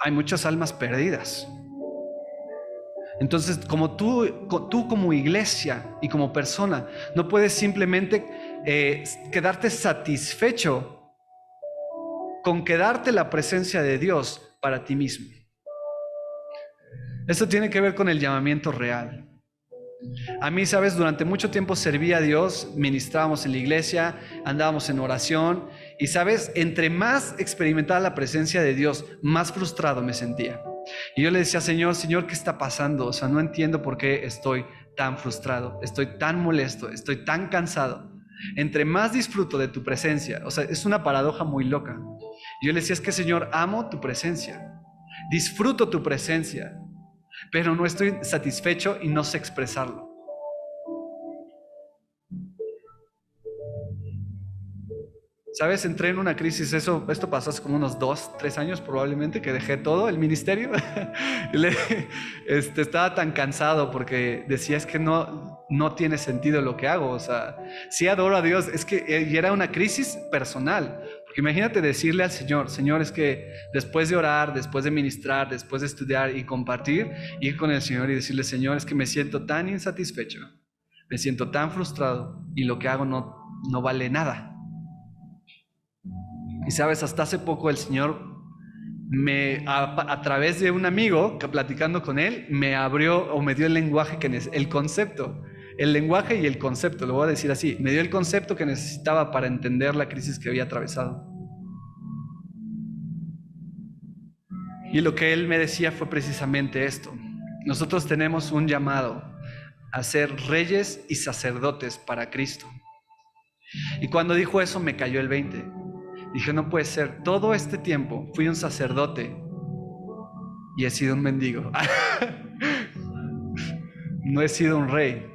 [SPEAKER 1] Hay muchas almas perdidas. Entonces, como tú como iglesia y como persona, no puedes simplemente quedarte satisfecho con quedarte la presencia de Dios para ti mismo. Esto tiene que ver con el llamamiento real. A mí, sabes, durante mucho tiempo serví a Dios, ministrábamos en la iglesia, andábamos en oración y, sabes, entre más experimentaba la presencia de Dios, más frustrado me sentía. Y yo le decía, Señor, ¿qué está pasando? O sea, no entiendo por qué estoy tan frustrado, estoy tan molesto, estoy tan cansado. Entre más disfruto de tu presencia, o sea, es una paradoja muy loca. Y yo le decía, es que, Señor, amo tu presencia, disfruto tu presencia, pero no estoy satisfecho y no sé expresarlo. ¿Sabes? Entré en una crisis, esto pasó hace como unos 2, 3 años probablemente, que dejé todo el ministerio. Estaba tan cansado porque decía, es que no tiene sentido lo que hago. O sea, sí adoro a Dios, y era una crisis personal. Porque imagínate decirle al Señor, Señor, es que después de orar, después de ministrar, después de estudiar y compartir, ir con el Señor y decirle, Señor, es que me siento tan insatisfecho, me siento tan frustrado y lo que hago no vale nada. Y sabes, hasta hace poco el Señor a través de un amigo, que platicando con él, me abrió o me dio el lenguaje el concepto, el lenguaje y el concepto, lo voy a decir así, me dio el concepto que necesitaba para entender la crisis que había atravesado. Y lo que él me decía fue precisamente esto: nosotros tenemos un llamado a ser reyes y sacerdotes para Cristo. Y cuando dijo eso me cayó el 20. Dije, no puede ser, todo este tiempo fui un sacerdote y he sido un mendigo. No he sido un rey.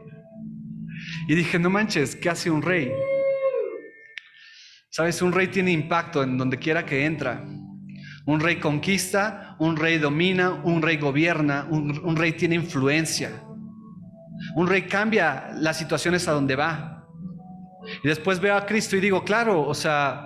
[SPEAKER 1] Y dije, no manches, ¿qué hace un rey? Sabes, un rey tiene impacto en donde quiera que entra. Un rey conquista, un rey domina, un rey gobierna, un rey tiene influencia. Un rey cambia las situaciones a donde va. Y después veo a Cristo y digo, claro, o sea,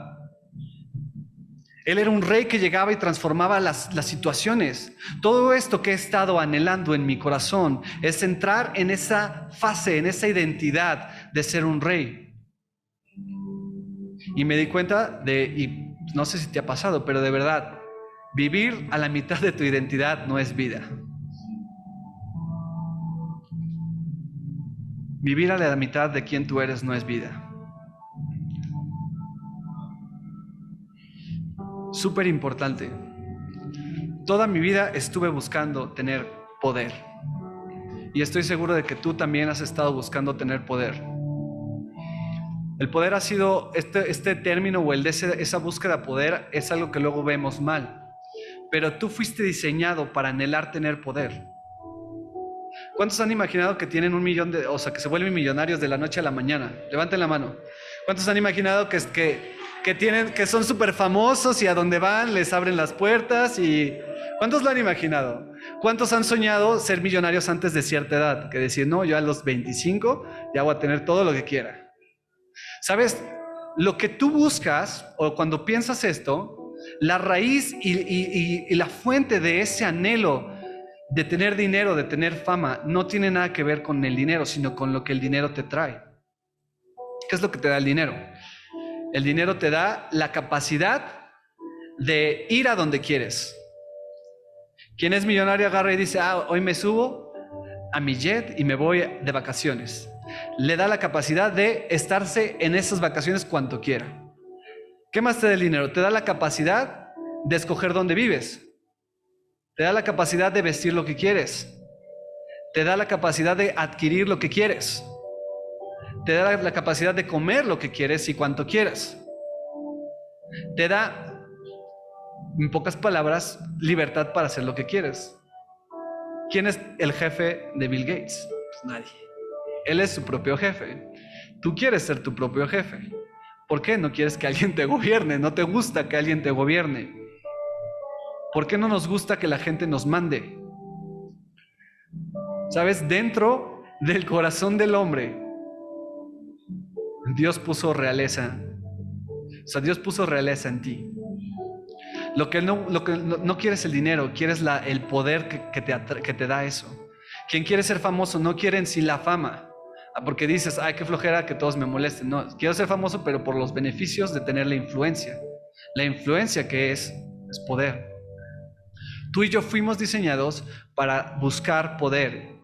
[SPEAKER 1] Él era un rey que llegaba y transformaba las situaciones. Todo esto que he estado anhelando en mi corazón es entrar en esa fase, en esa identidad de ser un rey. Y me di cuenta y no sé si te ha pasado, pero de verdad, vivir a la mitad de tu identidad no es vida. Vivir a la mitad de quien tú eres no es vida. Súper importante. Toda mi vida estuve buscando tener poder. Y estoy seguro de que tú también has estado buscando tener poder. El poder ha sido, este término o esa búsqueda de poder es algo que luego vemos mal. Pero tú fuiste diseñado para anhelar tener poder. ¿Cuántos han imaginado que tienen que se vuelven millonarios de la noche a la mañana? Levanten la mano. ¿Cuántos han imaginado que son súper famosos y a donde van les abren las puertas? ¿Cuántos lo han imaginado? ¿Cuántos han soñado ser millonarios antes de cierta edad? Que decir, no, yo a los 25 ya voy a tener todo lo que quiera. ¿Sabes? Lo que tú buscas, o cuando piensas esto, la raíz y la fuente de ese anhelo de tener dinero, de tener fama, no tiene nada que ver con el dinero, sino con lo que el dinero te trae. ¿Qué es lo que te da el dinero? El dinero te da la capacidad de ir a donde quieres. Quien es millonario agarra y dice, hoy me subo a mi jet y me voy de vacaciones. Le da la capacidad de estarse en esas vacaciones cuanto quiera. ¿Qué más te da el dinero? Te da la capacidad de escoger dónde vives. Te da la capacidad de vestir lo que quieres. Te da la capacidad de adquirir lo que quieres. Te da la capacidad de comer lo que quieres y cuanto quieras. Te da, en pocas palabras, libertad para hacer lo que quieres. ¿Quién es el jefe de Bill Gates? Pues nadie. Él es su propio jefe. Tú quieres ser tu propio jefe. ¿Por qué no quieres que alguien te gobierne? ¿No te gusta que alguien te gobierne? ¿Por qué no nos gusta que la gente nos mande? ¿Sabes? Dentro del corazón del hombre, Dios puso realeza. O sea, Dios puso realeza en ti. Lo que no quieres el dinero, quieres el poder que te da eso. Quien quiere ser famoso no quiere en sí la fama, porque dices, ay, qué flojera que todos me molesten. No, quiero ser famoso, pero por los beneficios de tener la influencia. La influencia que es poder. Tú y yo fuimos diseñados para buscar poder.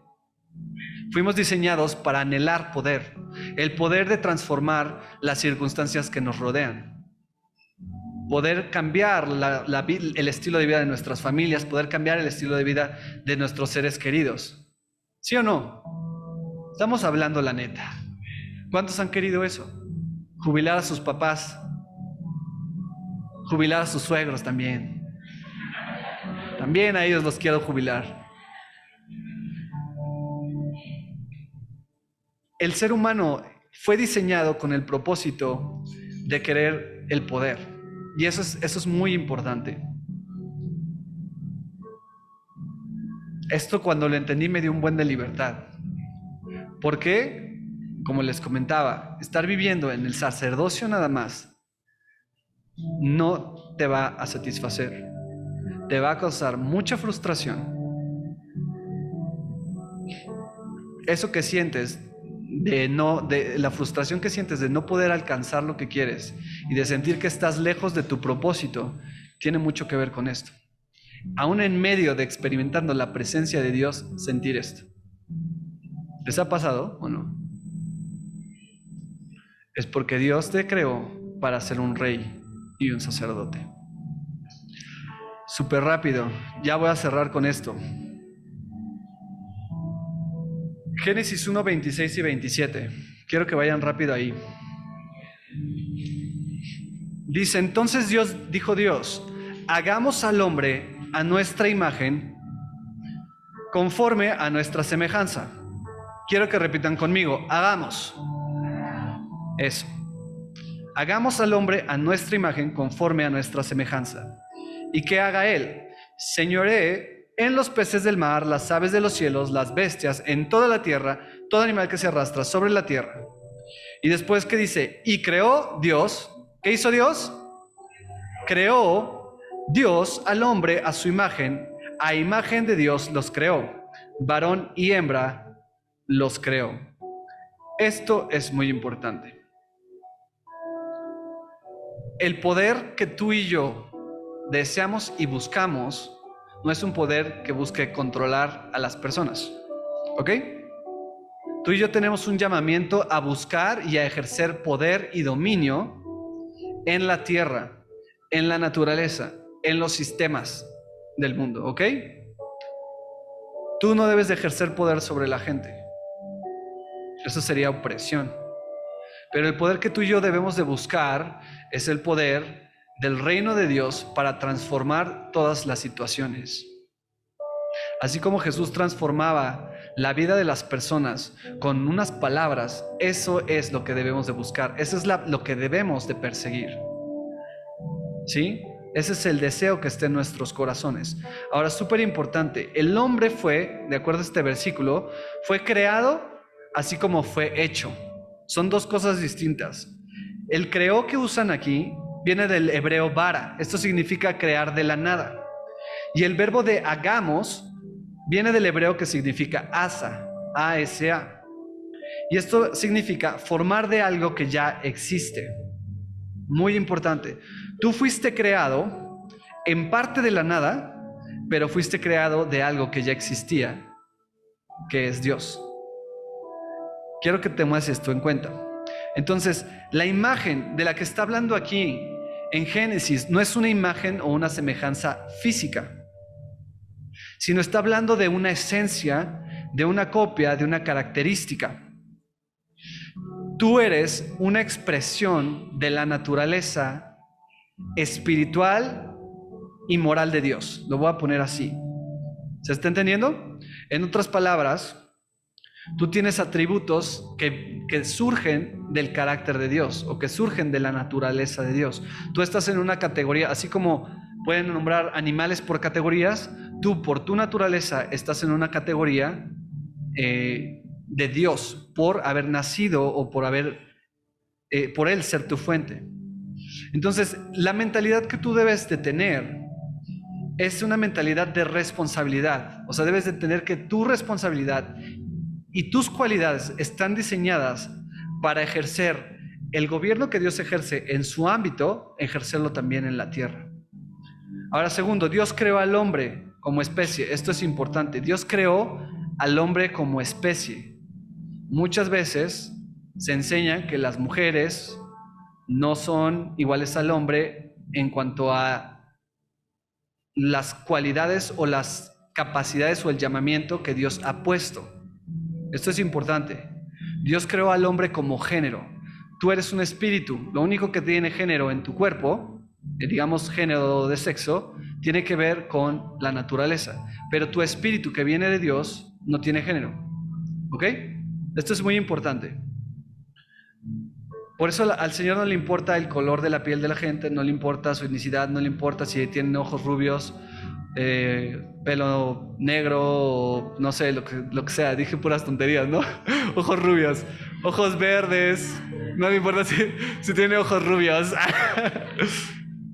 [SPEAKER 1] Fuimos diseñados para anhelar poder. El poder de transformar las circunstancias que nos rodean. Poder cambiar el estilo de vida de nuestras familias, poder cambiar el estilo de vida de nuestros seres queridos. ¿Sí o no? Estamos hablando la neta. ¿Cuántos han querido eso? Jubilar a sus papás. Jubilar a sus suegros también. También a ellos los quiero jubilar. El ser humano fue diseñado con el propósito de querer el poder. Y eso es muy importante. Esto cuando lo entendí me dio un buen de libertad. Porque, como les comentaba, estar viviendo en el sacerdocio nada más no te va a satisfacer. Te va a causar mucha frustración. Eso que sientes de la frustración que sientes de no poder alcanzar lo que quieres y de sentir que estás lejos de tu propósito, tiene mucho que ver con esto. Aún en medio de experimentando la presencia de Dios, sentir esto. ¿Les ha pasado o no? Es porque Dios te creó para ser un rey y un sacerdote. Súper rápido, ya voy a cerrar con esto. Génesis 1, 26 y 27. Quiero que vayan rápido ahí. Dice, entonces dijo Dios, hagamos al hombre a nuestra imagen, conforme a nuestra semejanza. Quiero que repitan conmigo, hagamos. Eso. Hagamos al hombre a nuestra imagen, conforme a nuestra semejanza. ¿Y qué haga él? Señoree en los peces del mar, las aves de los cielos, las bestias, en toda la tierra, todo animal que se arrastra sobre la tierra. Y después, ¿qué dice? Y creó Dios. ¿Qué hizo Dios? Creó Dios al hombre a su imagen. A imagen de Dios los creó. Varón y hembra los creó. Esto es muy importante. El poder que tú y yo deseamos y buscamos no es un poder que busque controlar a las personas, ¿ok? Tú y yo tenemos un llamamiento a buscar y a ejercer poder y dominio en la tierra, en la naturaleza, en los sistemas del mundo, ¿ok? Tú no debes de ejercer poder sobre la gente. Eso sería opresión. Pero el poder que tú y yo debemos de buscar es el poder del reino de Dios para transformar todas las situaciones. Así como Jesús transformaba la vida de las personas con unas palabras, eso es lo que debemos de buscar, eso es lo que debemos de perseguir. ¿Sí? Ese es el deseo que está en nuestros corazones. Ahora, súper importante, el hombre fue, de acuerdo a este versículo, fue creado así como fue hecho. Son dos cosas distintas. El creó que usan aquí viene del hebreo bara. Esto significa crear de la nada. Y el verbo de hagamos viene del hebreo que significa asa, A-S-A. Y esto significa formar de algo que ya existe. Muy importante. Tú fuiste creado en parte de la nada, pero fuiste creado de algo que ya existía, que es Dios. Quiero que tomes esto en cuenta. Entonces, la imagen de la que está hablando aquí en Génesis no es una imagen o una semejanza física, sino está hablando de una esencia, de una copia, de una característica. Tú eres una expresión de la naturaleza espiritual y moral de Dios. Lo voy a poner así. ¿Se está entendiendo? En otras palabras, tú tienes atributos que surgen del carácter de Dios o que surgen de la naturaleza de Dios. Tú estás en una categoría, así como pueden nombrar animales por categorías, tú por tu naturaleza estás en una categoría de Dios por haber nacido o por Él ser tu fuente. Entonces, la mentalidad que tú debes de tener es una mentalidad de responsabilidad. O sea, debes de tener que tu responsabilidad y tus cualidades están diseñadas para ejercer el gobierno que Dios ejerce en su ámbito, ejercerlo también en la tierra. Ahora, segundo, Dios creó al hombre como especie. Esto es importante. Dios creó al hombre como especie. Muchas veces se enseña que las mujeres no son iguales al hombre en cuanto a las cualidades o las capacidades o el llamamiento que Dios ha puesto. Esto es importante. Dios creó al hombre como género. Tú eres un espíritu. Lo único que tiene género en tu cuerpo, digamos género de sexo, tiene que ver con la naturaleza. Pero tu espíritu que viene de Dios no tiene género. ¿Ok? Esto es muy importante. Por eso al Señor no le importa el color de la piel de la gente, no le importa su etnicidad, no le importa si tienen ojos rubios, pelo negro, o no sé, lo que sea. Dije puras tonterías, ¿no? Ojos rubios, ojos verdes, no le importa si tiene ojos rubios.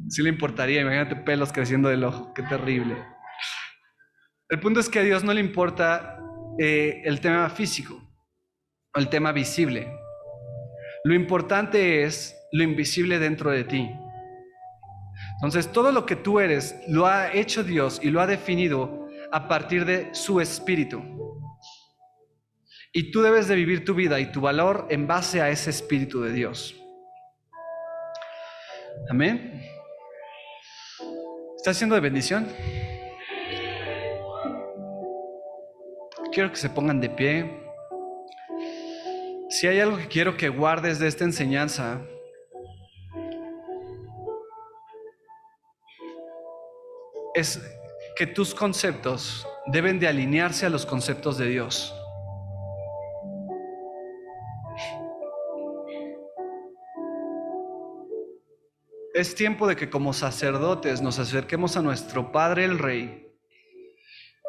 [SPEAKER 1] Sí le importaría, imagínate pelos creciendo del ojo, qué terrible. El punto es que a Dios no le importa el tema físico o el tema visible. Lo importante es lo invisible dentro de ti. Entonces, todo lo que tú eres lo ha hecho Dios y lo ha definido a partir de su espíritu. Y tú debes de vivir tu vida y tu valor en base a ese espíritu de Dios. Amén. ¿Está siendo de bendición? Quiero que se pongan de pie. Si hay algo que quiero que guardes de esta enseñanza, es que tus conceptos deben de alinearse a los conceptos de Dios. Es tiempo de que como sacerdotes nos acerquemos a nuestro Padre el Rey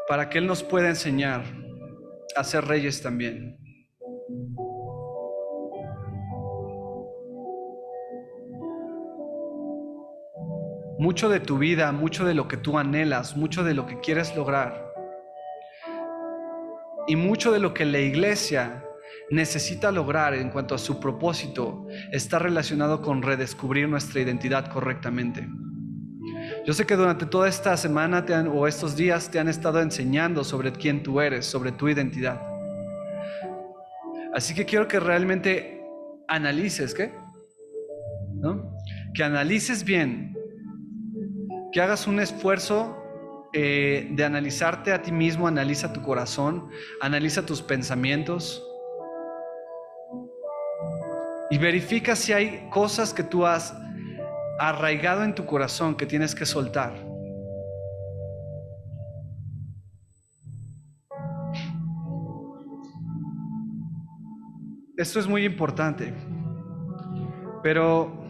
[SPEAKER 1] para que Él nos pueda enseñar a ser reyes también. Mucho de tu vida, mucho de lo que tú anhelas, mucho de lo que quieres lograr y mucho de lo que la iglesia necesita lograr en cuanto a su propósito está relacionado con redescubrir nuestra identidad correctamente. Yo sé que durante toda esta semana o estos días te han estado enseñando sobre quién tú eres, sobre tu identidad. Así que quiero que realmente analices, ¿no? Que analices bien, que hagas un esfuerzo de analizarte a ti mismo, analiza tu corazón, analiza tus pensamientos y verifica si hay cosas que tú has arraigado en tu corazón que tienes que soltar. Esto es muy importante, pero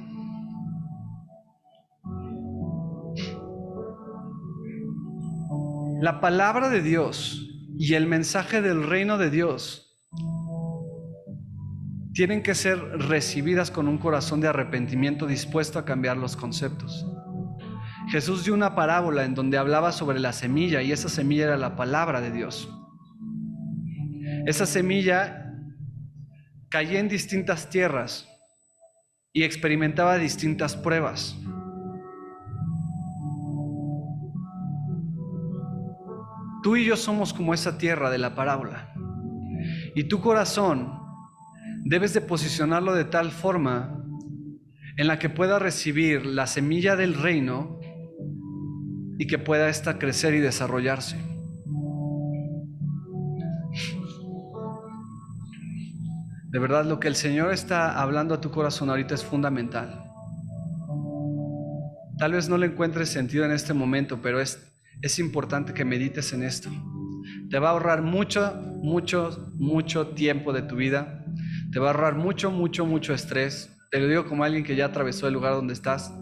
[SPEAKER 1] la palabra de Dios y el mensaje del reino de Dios tienen que ser recibidas con un corazón de arrepentimiento dispuesto a cambiar los conceptos. Jesús dio una parábola en donde hablaba sobre la semilla, y esa semilla era la palabra de Dios. Esa semilla caía en distintas tierras y experimentaba distintas pruebas. Tú y yo somos como esa tierra de la parábola. Y tu corazón debes de posicionarlo de tal forma en la que pueda recibir la semilla del reino y que pueda ésta crecer y desarrollarse. De verdad, lo que el Señor está hablando a tu corazón ahorita es fundamental. Tal vez no le encuentres sentido en este momento, pero es importante que medites en esto. Te va a ahorrar mucho tiempo de tu vida. Te va a ahorrar mucho estrés. Te lo digo como alguien que ya atravesó el lugar donde estás.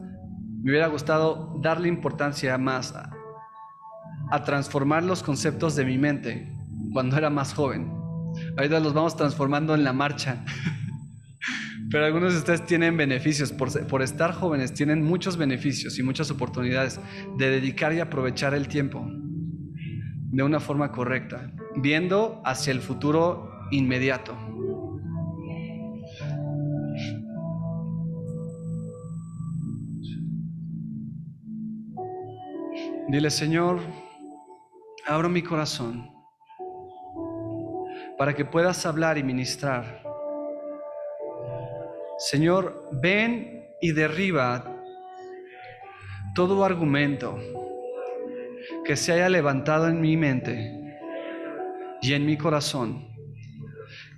[SPEAKER 1] Me hubiera gustado darle importancia más a transformar los conceptos de mi mente cuando era más joven. Ahorita los vamos transformando en la marcha. Pero algunos de ustedes tienen beneficios, por estar jóvenes, tienen muchos beneficios y muchas oportunidades de dedicar y aprovechar el tiempo de una forma correcta, viendo hacia el futuro inmediato. Dile: Señor, abro mi corazón para que puedas hablar y ministrar. Señor, ven y derriba todo argumento que se haya levantado en mi mente y en mi corazón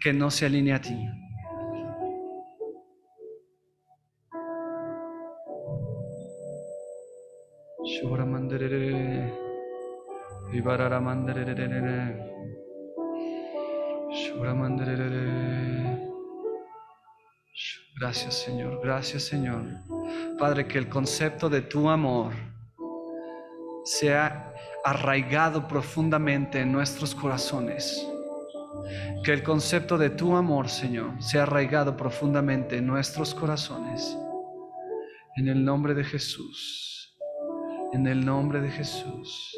[SPEAKER 1] que no se alinee a ti. Gracias, Señor, gracias, Señor. Padre, que el concepto de tu amor sea arraigado profundamente en nuestros corazones. Que el concepto de tu amor, Señor, sea arraigado profundamente en nuestros corazones. En el nombre de Jesús. En el nombre de Jesús.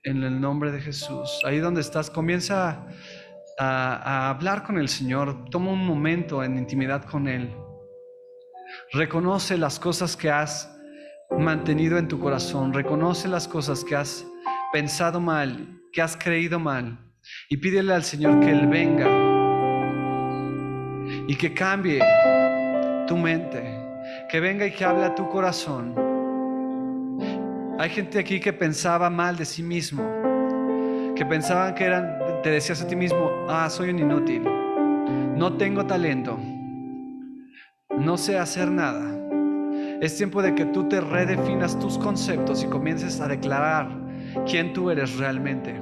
[SPEAKER 1] En el nombre de Jesús. Ahí donde estás, comienza a hablar con el Señor. Toma un momento en intimidad con Él. Reconoce las cosas que has mantenido en tu corazón. Reconoce las cosas que has pensado mal, que has creído mal. Y pídele al Señor que Él venga y que cambie tu mente. Que venga y que hable a tu corazón. Hay gente aquí que pensaba mal de sí mismo. Que pensaban que te decías a ti mismo: soy un inútil. No tengo talento. No sé hacer nada. Es tiempo de que tú te redefinas tus conceptos y comiences a declarar quién tú eres realmente.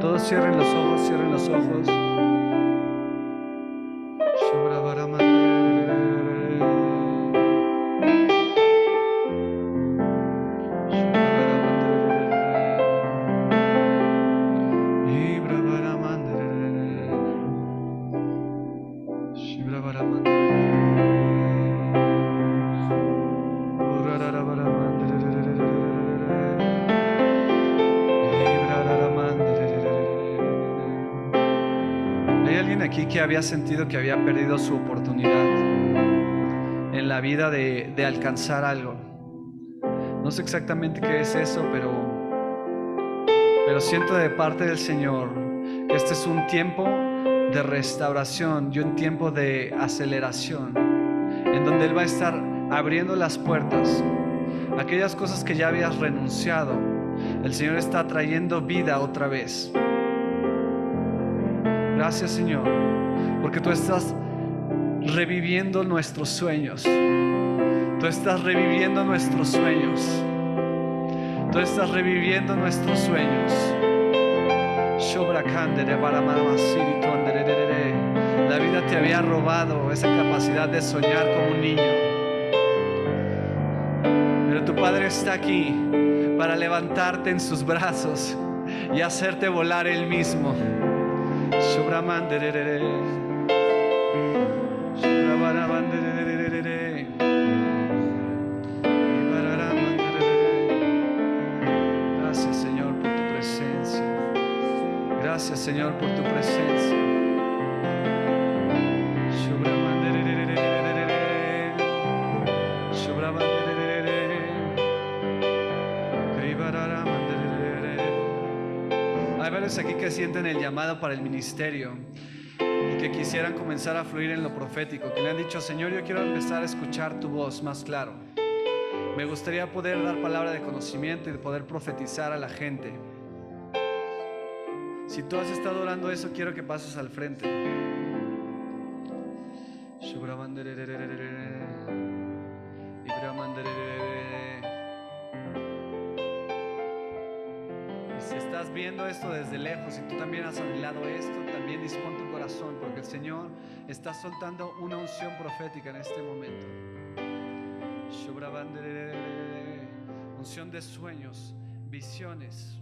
[SPEAKER 1] Todos cierren los ojos, cierren los ojos. alguien aquí que había sentido que había perdido su oportunidad en la vida de alcanzar algo? No sé exactamente qué es eso, pero siento de parte del Señor que este es un tiempo de restauración y un tiempo de aceleración, en donde Él va a estar abriendo las puertas. Aquellas cosas que ya habías renunciado, el Señor está trayendo vida otra vez. Gracias, Señor, porque tú estás reviviendo nuestros sueños. Tú estás reviviendo nuestros sueños. Tú estás reviviendo nuestros sueños. La vida te había robado esa capacidad de soñar como un niño, pero tu Padre está aquí para levantarte en sus brazos y hacerte volar Él mismo. Gracias, Señor, por tu presencia. Gracias, Señor, por tu presencia. Hay varios aquí que sienten el llamado para el ministerio y que quisieran comenzar a fluir en lo profético, que le han dicho: Señor, yo quiero empezar a escuchar tu voz más claro. Me gustaría poder dar palabra de conocimiento y de poder profetizar a la gente. Si tú has estado orando eso, quiero que pases al frente. Y si estás viendo esto desde lejos y tú también has anhelado esto, también dispón tu corazón, porque el Señor está soltando una unción profética en este momento. Unción de sueños, visiones.